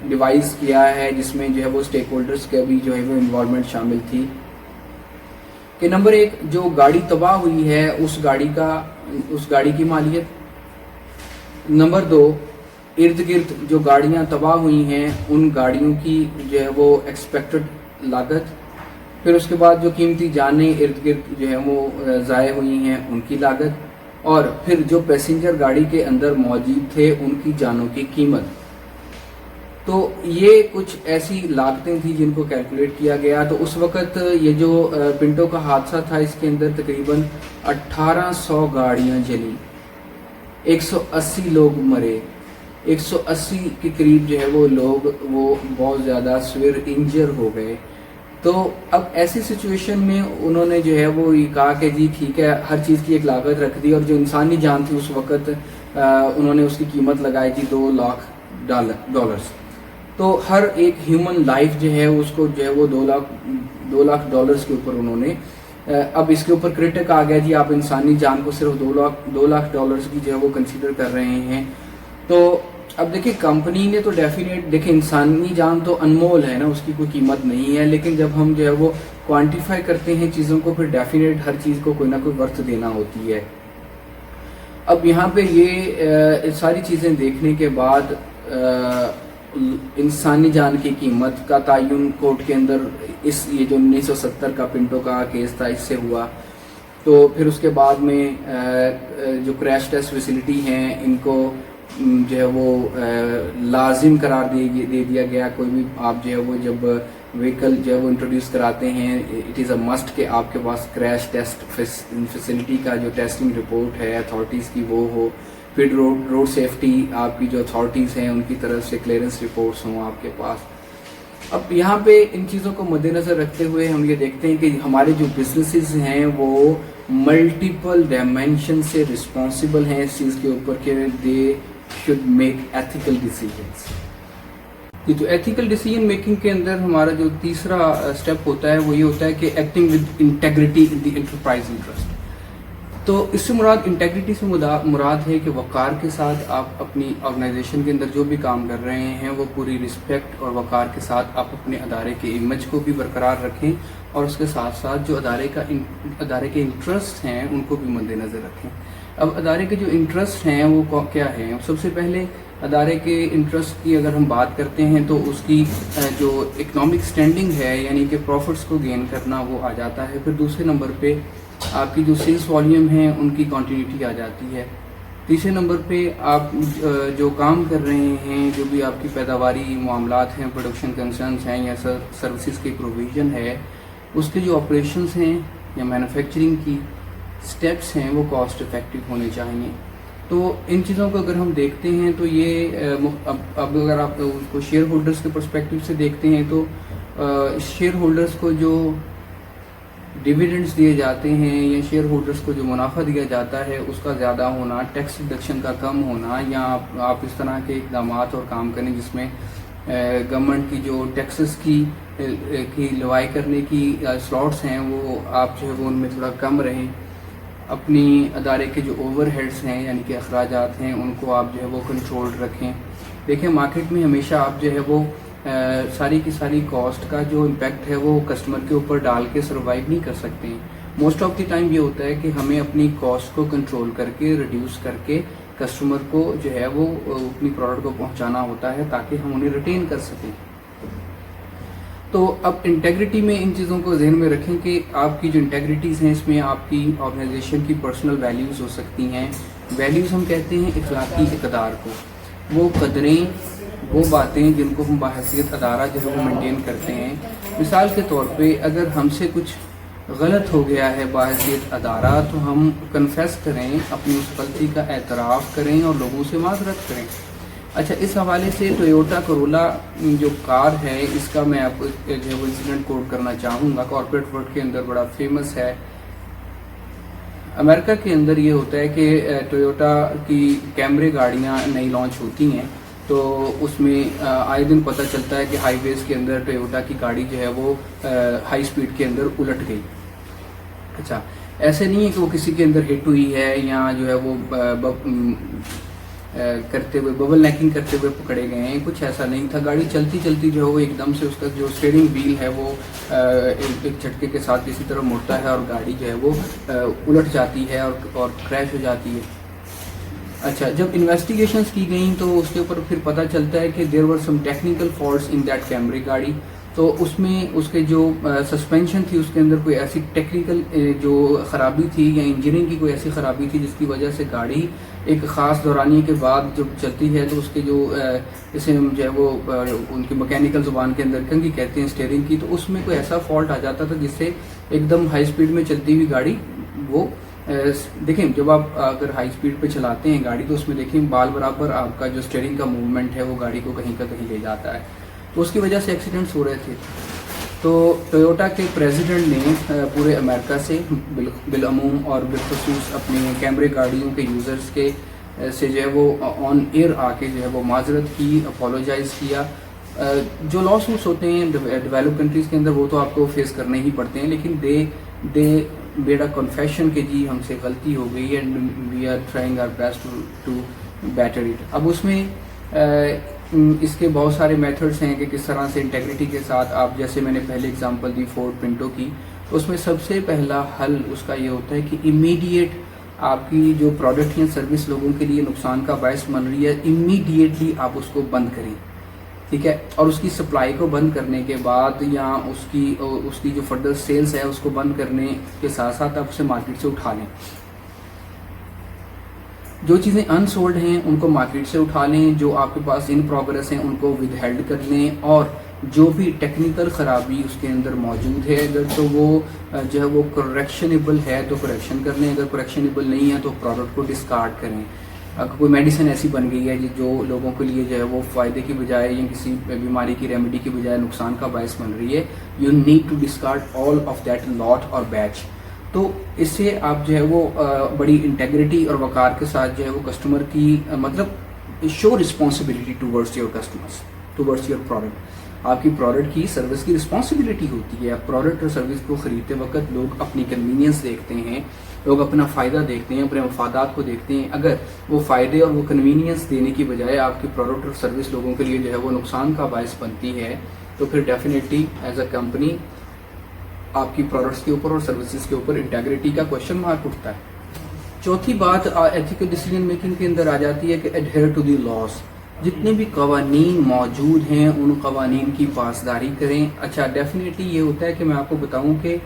ڈیوائز کیا ہے جس میں جو ہے وہ اسٹیک ہولڈرس کا بھی جو ہے وہ انوالومنٹ شامل تھی کہ نمبر 1 جو گاڑی تباہ ہوئی ہے اس گاڑی کی مالیت، نمبر 2 ارد گرد جو گاڑیاں تباہ ہوئی ہیں ان گاڑیوں کی جو ہے وہ ایکسپیکٹڈ لاگت، پھر اس کے بعد جو قیمتی جانیں ارد گرد جو ہے وہ ضائع ہوئی ہیں ان کی لاگت، اور پھر جو پیسنجر گاڑی کے اندر موجود تھے ان کی جانوں کی قیمت۔ تو یہ کچھ ایسی لاگتیں تھیں جن کو کیلکولیٹ کیا گیا۔ تو اس وقت یہ جو پنٹو کا حادثہ تھا اس کے اندر تقریباً 1800 گاڑیاں جلی، 180 لوگ مرے، 180 کے قریب جو ہے وہ لوگ وہ بہت زیادہ سویر انجر ہو گئے۔ تو اب ایسی سچویشن میں انہوں نے جو ہے وہ یہ کہا کہ جی ٹھیک ہے، ہر چیز کی ایک لاگت رکھ دی، اور جو انسانی جان تھی اس وقت انہوں نے اس کی قیمت لگائی تھی $2 لاکھ۔ تو ہر ایک ہیومن لائف جو ہے اس کو جو ہے وہ $2 لاکھ کے اوپر انہوں نے اب اس کے اوپر کرٹک آ گیا جی آپ انسانی جان کو صرف $2 لاکھ کی جو ہے وہ کنسیڈر کر رہے ہیں۔ تو اب دیکھیں کمپنی نے تو ڈیفینیٹ دیکھیں انسانی جان تو انمول ہے نا، اس کی کوئی قیمت نہیں ہے، لیکن جب ہم جو ہے وہ کوانٹیفائی کرتے ہیں چیزوں کو پھر ڈیفینیٹ ہر چیز کو کوئی نہ کوئی ورتھ دینا ہوتی ہے۔ اب یہاں پہ یہ ساری چیزیں دیکھنے کے بعد انسانی جان کی قیمت کا تعین کورٹ کے اندر یہ جو 1970 کا پنٹو کا کیس تھا اس سے ہوا۔ تو پھر اس کے بعد میں جو کریش ٹیسٹ فیسلٹی ہیں ان کو جو ہے وہ لازم قرار دے دیا گیا۔ کوئی بھی آپ جو ہے وہ جب وہیکل جو ہے وہ انٹروڈیوس کراتے ہیں اٹ از اے مسٹ کہ آپ کے پاس کریش ٹیسٹ فیسلٹی کا جو ٹیسٹنگ رپورٹ ہے اتھارٹیز کی وہ ہو، پھر روڈ سیفٹی آپ کی جو اتھارٹیز ہیں ان کی طرف سے کلیئرنس رپورٹس ہوں آپ کے پاس۔ اب یہاں پہ ان چیزوں کو مد نظر رکھتے ہوئے ہم یہ دیکھتے ہیں کہ ہمارے جو بزنسز ہیں وہ ملٹیپل ڈائمینشن سے رسپانسبل ہیں اس چیز کے اوپر کہ they should make ethical decisions. تو ایتھیکل ڈیسیجن میکنگ کے اندر ہمارا جو تیسرا اسٹیپ ہوتا ہے وہ یہ ہوتا ہے کہ acting with integrity in the enterprise interest. تو اس سے مراد انٹیگریٹی سے مراد ہے کہ وقار کے ساتھ آپ اپنی آرگنائزیشن کے اندر جو بھی کام کر رہے ہیں وہ پوری رسپیکٹ اور وقار کے ساتھ آپ اپنے ادارے کے امیج کو بھی برقرار رکھیں، اور اس کے ساتھ ساتھ جو ادارے کے انٹرسٹ ہیں ان کو بھی مد نظر رکھیں۔ اب ادارے کے جو انٹرسٹ ہیں وہ کیا ہیں؟ سب سے پہلے ادارے کے انٹرسٹ کی اگر ہم بات کرتے ہیں تو اس کی جو اکنامک سٹینڈنگ ہے یعنی کہ پروفٹس کو گین کرنا وہ آ جاتا ہے۔ پھر دوسرے نمبر پہ آپ کی جو سیلز والیوم ہیں ان کی کنٹینیوٹی آ جاتی ہے۔ تیسرے نمبر پہ آپ جو کام کر رہے ہیں جو بھی آپ کی پیداواری معاملات ہیں، پروڈکشن کنسرنس ہیں یا سروسز کی پروویژن ہے، اس کے جو آپریشنز ہیں یا مینوفیکچرنگ کی سٹیپس ہیں وہ کاسٹ افیکٹو ہونے چاہیے۔ تو ان چیزوں کو اگر ہم دیکھتے ہیں تو یہ اب اگر آپ اس کو شیئر ہولڈرز کے پرسپیکٹو سے دیکھتے ہیں تو شیئر ہولڈرز کو جو ڈیویڈنڈز دیے جاتے ہیں یا شیئر ہولڈرز کو جو منافع دیا جاتا ہے اس کا زیادہ ہونا، ٹیکس ڈیڈکشن کا کم ہونا، یا آپ اس طرح کے اقدامات اور کام کریں جس میں گورنمنٹ کی جو ٹیکسز کی لوائی کرنے کی سلاٹس ہیں وہ آپ جو ہے وہ ان میں تھوڑا کم رہیں، اپنی ادارے کے جو اوور ہیڈز ہیں یعنی کہ اخراجات ہیں ان کو آپ جو ہے وہ کنٹرول رکھیں۔ دیکھیں مارکیٹ میں ہمیشہ آپ جو ہے وہ ساری کی ساری کاسٹ کا جو امپیکٹ ہے وہ کسٹمر کے اوپر ڈال کے سروائیو نہیں کر سکتے ہیں۔ موسٹ آف دی ٹائم یہ ہوتا ہے کہ ہمیں اپنی کاسٹ کو کنٹرول کر کے ریڈیوس کر کے کسٹمر کو جو ہے وہ اپنی پروڈکٹ کو پہنچانا ہوتا ہے تاکہ ہم انہیں ریٹین کر سکیں۔ تو اب انٹیگریٹی میں ان چیزوں کو ذہن میں رکھیں کہ آپ کی جو انٹیگریٹیز ہیں اس میں آپ کی آرگنائزیشن کی پرسنل ویلیوز ہو سکتی ہیں۔ ویلیوز ہم کہتے ہیں اخلاقی اقدار کو، وہ قدریں، وہ باتیں جن کو ہم بحیثیت ادارہ جو ہے وہ مینٹین کرتے ہیں۔ مثال کے طور پہ اگر ہم سے کچھ غلط ہو گیا ہے بحیثیت ادارہ تو ہم کنفیس کریں، اپنی اس غلطی کا اعتراف کریں اور لوگوں سے معذرت کریں۔ اچھا، اس حوالے سے ٹویوٹا کرولا جو کار ہے اس کا میں آپ کو جو ہے وہ انسیڈنٹ کوٹ کرنا چاہوں گا، کارپوریٹ ورلڈ کے اندر بڑا فیمس ہے۔ امریکہ کے اندر یہ ہوتا ہے کہ ٹویوٹا کی کیمرے گاڑیاں نئی لانچ ہوتی ہیں تو اس میں آئے دن پتہ چلتا ہے کہ ہائی ویز کے اندر ٹویوٹا کی گاڑی جو ہے وہ ہائی سپیڈ کے اندر الٹ گئی۔ اچھا، ایسے نہیں ہے کہ وہ کسی کے اندر ہٹ ہوئی ہے یا جو ہے وہ کرتے ہوئے ببل نیکنگ کرتے ہوئے پکڑے گئے ہیں. کچھ ایسا نہیں تھا. گاڑی چلتی چلتی جو ہے وہ ایک دم سے اس کا جو اسٹیئرنگ ویل ہے وہ ایک جھٹکے کے ساتھ کسی طرح مڑتا ہے اور گاڑی جو ہے وہ الٹ جاتی ہے اور کریش ہو جاتی ہے. اچھا, جب انویسٹیگیشنز کی گئیں تو اس کے اوپر پھر پتہ چلتا ہے کہ there were some technical faults in that Camry گاڑی. تو اس میں اس کے جو سسپینشن تھی اس کے اندر کوئی ایسی ٹیکنیکل جو خرابی تھی یا انجینئرنگ کی کوئی ایسی خرابی تھی جس کی وجہ سے گاڑی ایک خاص دورانیے کے بعد جب چلتی ہے تو اس کے جو اسے جو ہے وہ ان کی مکینیکل زبان کے اندر کنگھی کہتے ہیں اسٹیئرنگ کی, تو اس میں کوئی ایسا فالٹ آ جاتا تھا جس سے ایک دم ہائی اسپیڈ میں چلتی ہوئی گاڑی وہ دیکھیں جب آپ اگر ہائی اسپیڈ پہ چلاتے ہیں گاڑی تو اس میں دیکھیں بال برابر آپ کا جو اسٹیئرنگ کا موومنٹ ہے وہ گاڑی کو کہیں کا کہیں لے جاتا ہے. تو اس کی وجہ سے ایکسیڈنٹس ہو رہے تھے. تو ٹویوٹا کے پریزیڈنٹ نے پورے امریکہ سے بالعموم اور بالخصوص اپنے کیمرے گاڑیوں کے یوزرز کے سے جو ہے وہ آن ایئر آ کے جو ہے وہ معذرت کی, اپولوجائز کیا. جو لا سوٹس ہوتے ہیں ڈیولپ کنٹریز کے اندر وہ تو آپ کو فیس کرنے ہی پڑتے ہیں, لیکن دے میڈ اے کنفیشن کہ جی ہم سے غلطی ہو گئی and we are trying our best to better it. اب اس میں اس کے بہت سارے میتھڈس ہیں کہ کس طرح سے انٹیگریٹی کے ساتھ آپ, جیسے میں نے پہلے اگزامپل دی فورڈ پنٹو کی, اس میں سب سے پہلا حل اس کا یہ ہوتا ہے کہ امیڈیٹ آپ کی جو پروڈکٹ یا سروس لوگوں کے لیے نقصان کا باعث بن رہی ہے امیڈیٹلی آپ اس کو بند کریں, ٹھیک ہے. اور اس کی سپلائی کو بند کرنے کے بعد یا اس کی جو فردر سیلز ہے اس کو بند کرنے کے ساتھ ساتھ آپ اسے مارکیٹ سے اٹھا لیں. جو چیزیں انسولڈ ہیں ان کو مارکیٹ سے اٹھا لیں, جو آپ کے پاس ان پروگرس ہیں ان کو ود ہیلڈ کر لیں, اور جو بھی ٹیکنیکل خرابی اس کے اندر موجود ہے اگر تو وہ جو ہے وہ کریکشنیبل ہے تو کریکشن کر لیں, اگر کریکشنیبل نہیں ہے تو پروڈکٹ کو ڈسکارڈ کریں. اگر کوئی میڈیسن ایسی بن گئی ہے جو لوگوں کے لیے جو ہے وہ فائدے کی بجائے یا کسی بیماری کی ریمیڈی کی بجائے نقصان کا باعث بن رہی ہے, you need to discard all of that lot اور بیچ. تو اس سے آپ جو ہے وہ بڑی انٹیگریٹی اور وقار کے ساتھ جو ہے وہ کسٹمر کی مطلب show responsibility towards your customers, towards your product. آپ کی پروڈکٹ کی سروس کی رسپانسبلٹی ہوتی ہے. پروڈکٹ اور سروس کو خریدتے وقت لوگ اپنی کنوینئنس دیکھتے ہیں, لوگ اپنا فائدہ دیکھتے ہیں, اپنے مفادات کو دیکھتے ہیں. اگر وہ فائدے اور وہ کنوینئنس دینے کی بجائے آپ کی پروڈکٹ اور سروس لوگوں کے لیے جو ہے وہ نقصان کا باعث بنتی ہے تو پھر ڈیفینیٹلی ایز اے کمپنی آپ کی پروڈکٹس کے اوپر اور سروسز کے اوپر انٹیگریٹی کا کوشچن مارک اٹھتا ہے. چوتھی بات ایتھیکل ڈیسیجن میکنگ کے اندر آ جاتی ہے کہ ایڈہیر ٹو دی لاس. جتنے بھی قوانین موجود ہیں ان قوانین کی پاسداری کریں. اچھا, ڈیفینیٹلی یہ ہوتا ہے کہ میں آپ کو بتاؤں کہ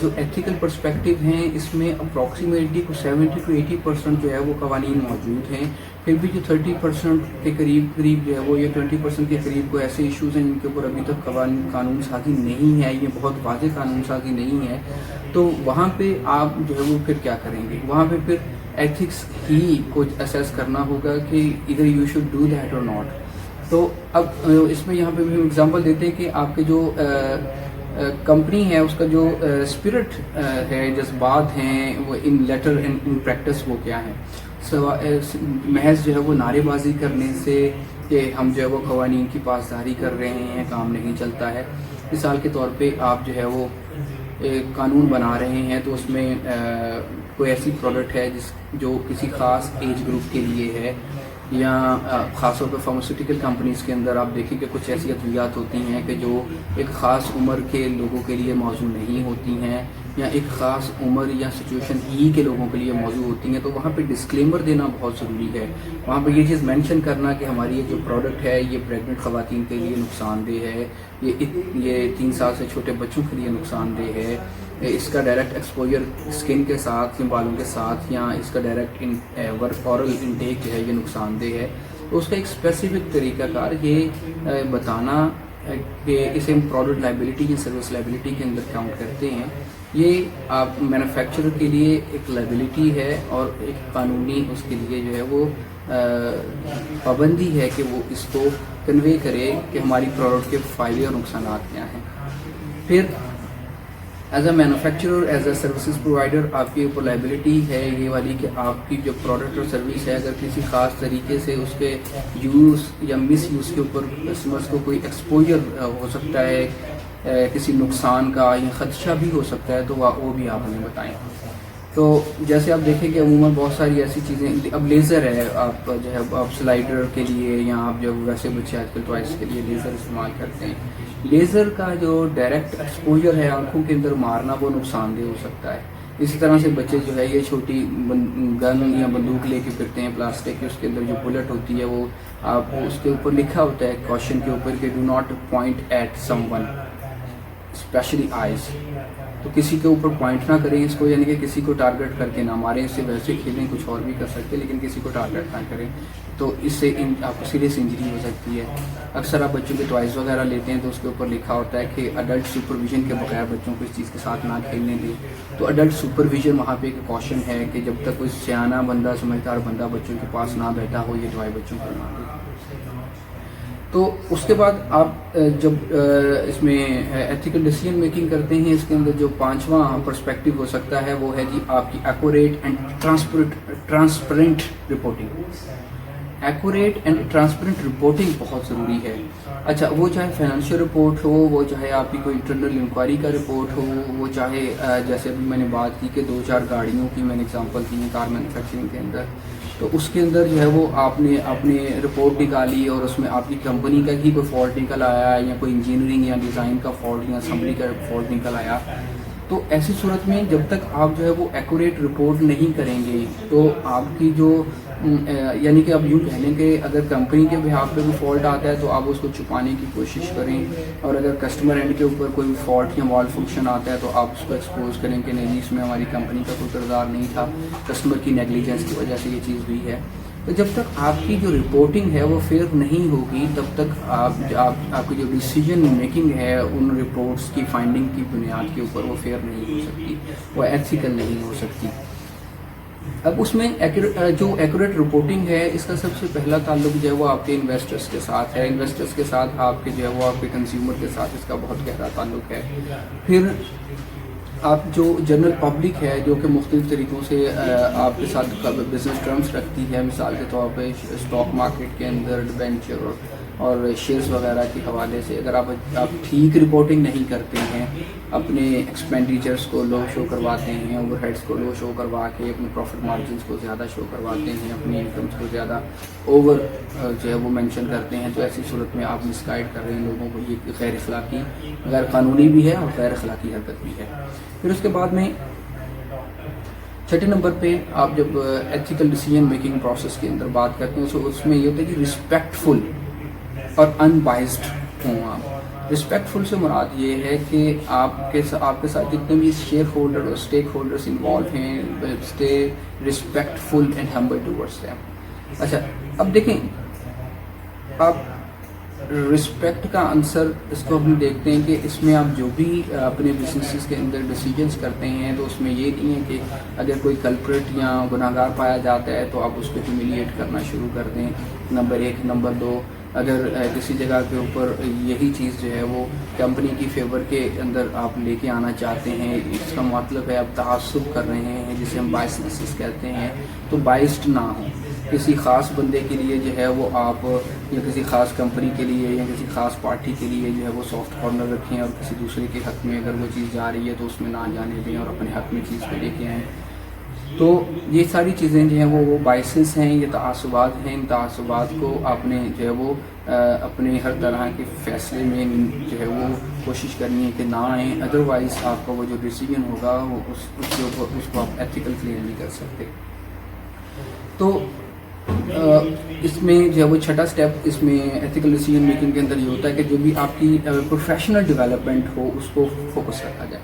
جو ایتھیکل پرسپیکٹو ہیں اس میں اپروکسیمیٹلی کو 70 to 80% جو ہے وہ قوانین موجود ہیں. پھر بھی جو 30% کے قریب جو ہے وہ یہ 20% کے قریب کو ایسے ایشوز ہیں جن کے اوپر ابھی تک قانون سازی نہیں ہے, یہ بہت واضح قانون سازی نہیں ہے. تو وہاں پہ آپ جو ہے وہ پھر کیا کریں گے؟ وہاں پہ پھر ایتھکس ہی کو اسیس کرنا ہوگا کہ ادھر یو شوڈ ڈو دیٹ اور ناٹ. تو اب اس میں یہاں پہ بھی ایگزامپل دیتے ہیں کہ آپ کے جو کمپنی ہے اس کا جو اسپرٹ ہے, جذبات ہیں, وہ ان لیٹر اینڈ ان پریکٹس وہ کیا ہیں. محض جو ہے وہ نعرے بازی کرنے سے کہ ہم جو ہے وہ قوانین کی پاسداری کر رہے ہیں کام نہیں چلتا ہے. مثال کے طور پہ آپ جو ہے وہ قانون بنا رہے ہیں تو اس میں کوئی ایسی پروڈکٹ ہے جو کسی خاص ایج گروپ کے لیے ہے, یا خاص طور پہ فارماسیوٹیکل کمپنیز کے اندر آپ دیکھیں کہ کچھ ایسی ادویات ہوتی ہیں کہ جو ایک خاص عمر کے لوگوں کے لیے موزوں نہیں ہوتی ہیں, یا ایک خاص عمر یا سچویشن ہی کے لوگوں کے لیے موزوں ہوتی ہیں. تو وہاں پہ ڈسکلیمر دینا بہت ضروری ہے. وہاں پہ یہ چیز مینشن کرنا کہ ہماری یہ جو پروڈکٹ ہے یہ پریگننٹ خواتین کے لیے نقصان دہ ہے, یہ 3 سال سے چھوٹے بچوں کے لیے نقصان دہ ہے, اس کا ڈائریکٹ ایکسپوجر اسکن کے ساتھ یا بالوں کے ساتھ, یا اس کا ڈائریکٹ اورل انٹیک جو ہے یہ نقصان دہ ہے. تو اس کا ایک اسپیسیفک طریقہ کار یہ بتانا کہ اسے ہم پروڈکٹ لائبلٹی یا سروس لائبلٹی کے اندر کاؤنٹ کرتے ہیں. یہ آپ مینوفیکچرر کے لیے ایک لائبلٹی ہے اور ایک قانونی اس کے لیے جو ہے وہ پابندی ہے کہ وہ اس کو کنوے کرے کہ ہماری پروڈکٹ کے فائدے اور نقصانات کیا ہیں. پھر as a manufacturer, as a services provider آپ کی اوپر لائبلٹی ہے یہ والی کہ آپ کی جو پروڈکٹ اور سروس ہے اگر کسی خاص طریقے سے اس کے یوز یا مس یوز کے اوپر کسٹمرس کو کوئی ایکسپوجر ہو سکتا ہے, کسی نقصان کا یا خدشہ بھی ہو سکتا ہے, تو وہ بھی آپ ہمیں بتائیں. تو جیسے آپ دیکھیں کہ عموماً بہت ساری ایسی چیزیں، اب لیزر ہے، آپ جو ہے آپ سلائڈر کے لیے یا آپ جو ویسے بچے آج کل ٹوائس کے لیے لیزر استعمال کرتے ہیں، لیزر کا جو ڈائریکٹ ایکسپوجر ہے آنکھوں کے اندر مارنا وہ نقصان دہ ہو سکتا ہے. اسی طرح سے بچے جو ہے یہ چھوٹی گن یا بندوق لے کے پھرتے ہیں پلاسٹک کی، اس کے اندر جو بلٹ ہوتی ہے وہ آپ اس کے اوپر لکھا ہوتا ہے کوشچن کے اوپر کہ do not point at someone especially eyes. تو کسی کے اوپر پوائنٹ نہ کریں اس کو، یعنی کہ کسی کو ٹارگٹ کر کے نہ ماریں. اس سے ویسے کھیلیں، کچھ اور بھی کر سکتے لیکن کسی کو ٹارگٹ نہ کریں، تو اس سے آپ کو سیریس انجری ہو سکتی ہے. اکثر آپ بچوں کے ٹوائز وغیرہ لیتے ہیں تو اس کے اوپر لکھا ہوتا ہے کہ اڈلٹ سپرویژن کے بغیر بچوں کو اس چیز کے ساتھ نہ کھیلنے دیں. تو اڈلٹ سپرویژن وہاں پہ ایک کوشچن ہے کہ جب تک کوئی سیانہ بندہ، سمجھدار بندہ بچوں کے پاس نہ بیٹھا ہو، یہ ٹوائے بچوں کو نہ دیں. تو اس کے بعد آپ جب اس میں ایتھیکل ڈیسیژن میکنگ کرتے ہیں، اس کے اندر جو پانچواں پرسپیکٹو ہو سکتا ہے وہ ہے جی آپ کی accurate and transparent reporting. Accurate and transparent reporting بہت ضروری ہے. اچھا، وہ چاہے فائنینشیل رپورٹ ہو، وہ چاہے آپ کی کوئی انٹرنل انکوائری کا رپورٹ ہو، وہ چاہے جیسے ابھی میں نے بات کی کہ 2-4 گاڑیوں کی میں نے اگزامپل دی ہے کار مینوفیکچرنگ کے اندر، تو اس کے اندر جو ہے وہ آپ نے اپنے رپورٹ نکالی اور اس میں آپ کی کمپنی کا ہی کوئی فالٹ نکل آیا یا کوئی انجینئرنگ یا ڈیزائن کا فالٹ یا اسمبلی کا فالٹ نکل آیا، تو ایسی صورت میں جب تک آپ جو ہے وہ ایکوریٹ رپورٹ نہیں کریں گے تو آپ کی جو یعنی کہ آپ یوں کہہ لیں کہ اگر کمپنی کے بہاف پہ کوئی فالٹ آتا ہے تو آپ اس کو چھپانے کی کوشش کریں، اور اگر کسٹمر اینڈ کے اوپر کوئی فالٹ یا مال فنکشن آتا ہے تو آپ اس کو ایکسپوز کریں کہ نہیں، اس میں ہماری کمپنی کا کوئی کردار نہیں تھا، کسٹمر کی نیگلیجنس کی وجہ سے یہ چیز ہوئی ہے. تو جب تک آپ کی جو رپورٹنگ ہے وہ فیئر نہیں ہوگی تب تک آپ کی جو ڈیسیجن میکنگ ہے ان رپورٹس کی فائنڈنگ کی بنیاد کے اوپر وہ فیئر نہیں ہو سکتی، وہ ایتھیکل نہیں ہو سکتی. اب اس میں جو ایکوریٹ رپورٹنگ ہے اس کا سب سے پہلا تعلق جو ہے وہ آپ کے انویسٹرس کے ساتھ ہے. انویسٹرس کے ساتھ آپ کے جو ہے وہ آپ کے کنزیومر کے ساتھ اس کا بہت گہرا تعلق ہے. پھر آپ جو جنرل پبلک ہے جو کہ مختلف طریقوں سے آپ کے ساتھ بزنس ٹرمز رکھتی ہے، مثال کے طور پہ اسٹاک مارکیٹ کے اندر ڈیبینچر اور شیئرز وغیرہ کے حوالے سے اگر آپ ٹھیک رپورٹنگ نہیں کرتے ہیں، اپنے ایکسپینڈیچرز کو لو شو کرواتے ہیں، اوور ہیڈس کو لو شو کروا کے اپنے پروفٹ مارجنز کو زیادہ شو کرواتے ہیں، اپنی انکمز کو زیادہ اوور جو ہے وہ مینشن کرتے ہیں، تو ایسی صورت میں آپ مس گائیڈ کر رہے ہیں لوگوں کو. یہ غیر اخلاقی، غیر قانونی بھی ہے اور غیر اخلاقی حرکت بھی ہے. پھر اس کے بعد میں چھٹے نمبر پہ آپ جب ایتھیکل ڈیسیژن میکنگ پروسیس کے اندر بات کرتے ہیں تو اس میں یہ ہوتا ہے کہ رسپیکٹفل اور ان بائسڈ ہوں. آپ رسپیکٹفل سے مراد یہ ہے کہ آپ کے ساتھ جتنے بھی شیئر ہولڈر اور اسٹیک ہولڈرس انوالو ہیں، stay respectful and humble towards them. اچھا، اب دیکھیں آپ رسپیکٹ کا عنصر اس کو ہم دیکھتے ہیں کہ اس میں آپ جو بھی اپنے بزنسز کے اندر ڈیسیجنز کرتے ہیں تو اس میں یہ نہیں ہے کہ اگر کوئی کلپریٹ یا گناہگار پایا جاتا ہے تو آپ اس کو ہیومیلیٹ کرنا شروع کر دیں، نمبر 1. نمبر 2، اگر کسی جگہ کے اوپر یہی چیز جو ہے وہ کمپنی کی فیور کے اندر آپ لے کے آنا چاہتے ہیں، اس کا مطلب ہے آپ تعصب کر رہے ہیں جسے ہم بائسنس کہتے ہیں، تو بائسڈ نہ ہوں. کسی خاص بندے کے لیے جو ہے وہ آپ یا کسی خاص کمپنی کے لیے یا کسی خاص پارٹی کے لیے جو ہے وہ سافٹ کارنر رکھیں، اور کسی دوسرے کے حق میں اگر وہ چیز جا رہی ہے تو اس میں نہ جانے دیں اور اپنے حق میں چیز کو لے کے آئیں. تو یہ ساری چیزیں جو ہیں وہ بائسنس ہیں، یہ تعصبات ہیں. ان تعصبات کو آپ نے جو ہے وہ اپنے ہر طرح کے فیصلے میں جو ہے وہ کوشش کرنی ہے کہ نہ آئیں، ادروائز آپ کا وہ جو ڈیسیجن ہوگا وہ اس کو آپ ایتھیکل کلیئر نہیں کر سکتے. تو اس میں جو ہے وہ چھٹا سٹیپ اس میں ایتھیکل ڈیسیژن میکنگ کے اندر یہ ہوتا ہے کہ جو بھی آپ کی پروفیشنل ڈیولپمنٹ ہو اس کو فوکس رکھا جائے.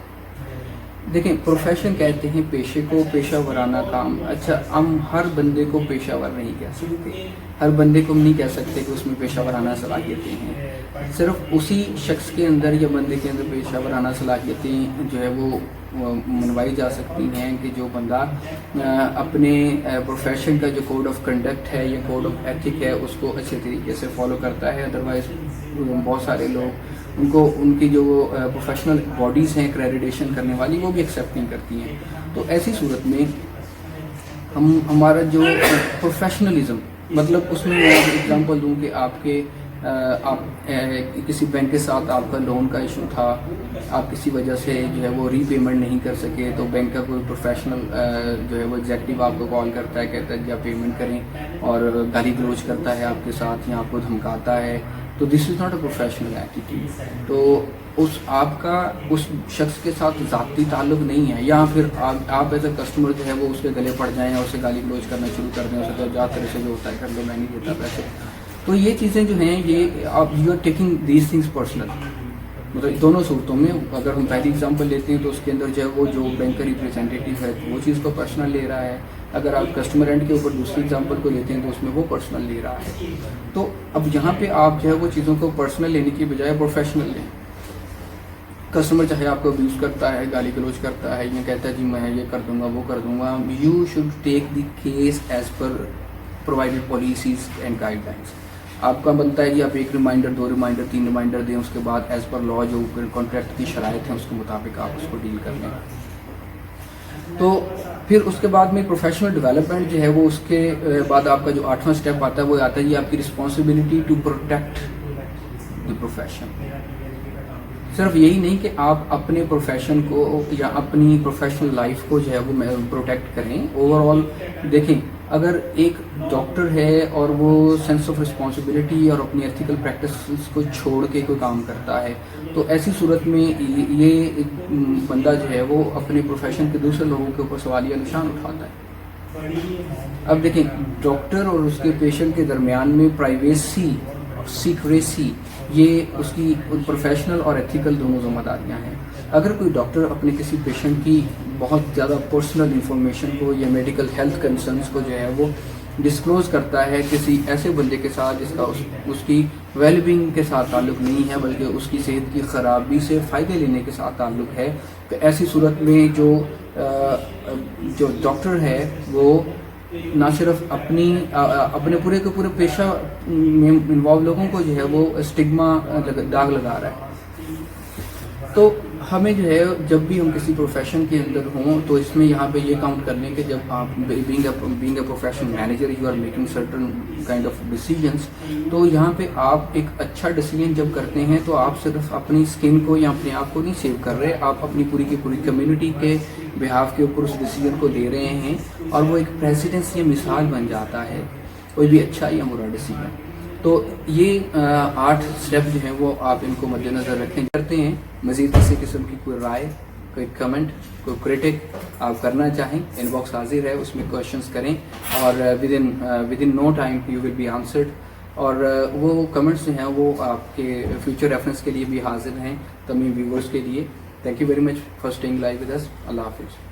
دیکھیں، پروفیشن کہتے ہیں پیشے کو، پیشہ ورانہ کام. اچھا، ہم ہر بندے کو پیشہ ور نہیں کہہ سکتے، ہر بندے کو ہم نہیں کہہ سکتے کہ اس میں پیشہ ورانہ صلاحیتیں ہیں. صرف اسی شخص کے اندر یا بندے کے اندر پیشہ ورانہ صلاحیتیں جو ہے وہ منوائی جا سکتی ہیں کہ جو بندہ اپنے پروفیشن کا جو کوڈ آف کنڈکٹ ہے یا کوڈ آف ایتھک ہے اس کو اچھے طریقے سے فالو کرتا ہے. ادروائز بہت سارے لوگ ان کی جو پروفیشنل باڈیز ہیں ایکریڈیٹیشن کرنے والی وہ بھی ایکسیپٹ نہیں کرتی ہیں. تو ایسی صورت میں ہمارا جو پروفیشنلزم، مطلب اس میں میں ایگزامپل دوں کہ آپ کے آپ کسی بینک کے ساتھ آپ کا لون کا ایشو تھا, آپ کسی وجہ سے جو ہے وہ ری پیمنٹ نہیں کر سکے, تو بینک کا کوئی پروفیشنل جو ہے وہ ایگزیکٹو آپ کو کال کرتا ہے, کہتا ہے کہ آپ پیمنٹ کریں, اور گالی گلوچ کرتا ہے آپ کے ساتھ یا آپ کو دھمکاتا ہے, تو this is not a professional attitude. تو آپ کا اس شخص کے ساتھ ذاتی تعلق نہیں ہے, یا پھر آپ ایز اے کسٹمر جو ہے وہ اس کے گلے پڑ جائیں اور اسے گالی گلوچ کرنا شروع کر دیں, اسے تو جا طرح سے جو ہوتا ہے کر لو, میں نہیں دیتا پیسے. تو یہ چیزیں جو ہیں یہ آپ you are taking these things personal. مطلب دونوں صورتوں میں اگر ہم پہلی اگزامپل لیتے ہیں تو اس کے اندر جو ہے وہ جو بینک کا ریپریزنٹیٹیو ہے وہ چیز کو پرسنل لے رہا ہے. اگر آپ کسٹمر اینڈ کے اوپر دوسری اگزامپل کو لیتے ہیں تو اس میں وہ پرسنل لے رہا ہے. تو اب یہاں پہ آپ جو ہے وہ چیزوں کو پرسنل لینے کی بجائے پروفیشنل لیں. کسٹمر چاہے آپ کو ابیوز کرتا ہے, گالی گلوچ کرتا ہے, یا کہتا ہے جی میں یہ کر دوں گا وہ کر دوں گا, you should take the case as per provided policies and guidelines. آپ کا بنتا ہے کہ آپ 1 ریمائنڈر 2 ریمائنڈر 3 ریمائنڈر دیں, اس کے بعد ایز پر لا جو کانٹریکٹ کی شرائط ہیں اس کے مطابق آپ اس کو ڈیل کر لیں. تو پھر اس کے بعد میں پروفیشنل ڈیولپمنٹ جو ہے وہ اس کے بعد آپ کا جو 8واں اسٹیپ آتا ہے وہ آتا ہے یہ آپ کی responsibility to protect the profession. صرف یہی نہیں کہ آپ اپنے پروفیشن کو یا اپنی پروفیشنل لائف کو جو ہے وہ پروٹیکٹ کریں. اوور آل دیکھیں, اگر ایک ڈاکٹر ہے اور وہ سینس آف رسپانسبلٹی اور اپنی ایتھیکل پریکٹسز کو چھوڑ کے کوئی کام کرتا ہے, تو ایسی صورت میں یہ بندہ جو ہے وہ اپنے پروفیشن کے دوسرے لوگوں کے اوپر سوالیہ نشان اٹھاتا ہے. اب دیکھیں, ڈاکٹر اور اس کے پیشنٹ کے درمیان میں پرائیویسی اور سیکریسی یہ اس کی پروفیشنل اور ایتھیکل دونوں ذمہ داریاں ہیں. اگر کوئی ڈاکٹر اپنے کسی پیشنٹ کی بہت زیادہ پرسنل انفارمیشن کو یا میڈیکل ہیلتھ کنسرنس کو جو ہے وہ ڈسکلوز کرتا ہے کسی ایسے بندے کے ساتھ جس کا اس کی ویل بینگ کے ساتھ تعلق نہیں ہے بلکہ اس کی صحت کی خرابی سے فائدے لینے کے ساتھ تعلق ہے, تو ایسی صورت میں جو ڈاکٹر ہے وہ نہ صرف اپنے پورے کے پورے پیشہ میں انوالو لوگوں کو جو ہے وہ اسٹگما داغ لگا رہا ہے. تو ہمیں جو ہے جب بھی ہم کسی پروفیشن کے اندر ہوں تو اس میں یہاں پہ یہ کاؤنٹ کر لیں کہ جب آپ being a professional manager you are making certain kind of decisions, تو یہاں پہ آپ ایک اچھا ڈیسیجن جب کرتے ہیں تو آپ صرف اپنی اسکن کو یا اپنے آپ کو نہیں سیو کر رہے, آپ اپنی پوری کی پوری کمیونٹی کے بہاف کے اوپر اس ڈیسیجن کو لے رہے ہیں, اور وہ ایک پریسیڈنس یا مثال بن جاتا ہے کوئی بھی اچھا یا برا ڈیسیجن. تو یہ 8 اسٹیپ جو ہیں وہ آپ ان کو مد نظر رکھیں. کرتے ہیں مزید کسی قسم کی کوئی رائے, کوئی کمنٹ, کوئی کریٹک آپ کرنا چاہیں, ان باکس حاضر ہے, اس میں کوشچنس کریں اور within no time you will be answered. اور وہ کمنٹس جو ہیں وہ آپ کے فیوچر ریفرنس کے لیے بھی حاضر ہیں تمام ویورز کے لیے. Thank you very much for staying live with us. اللہ حافظ.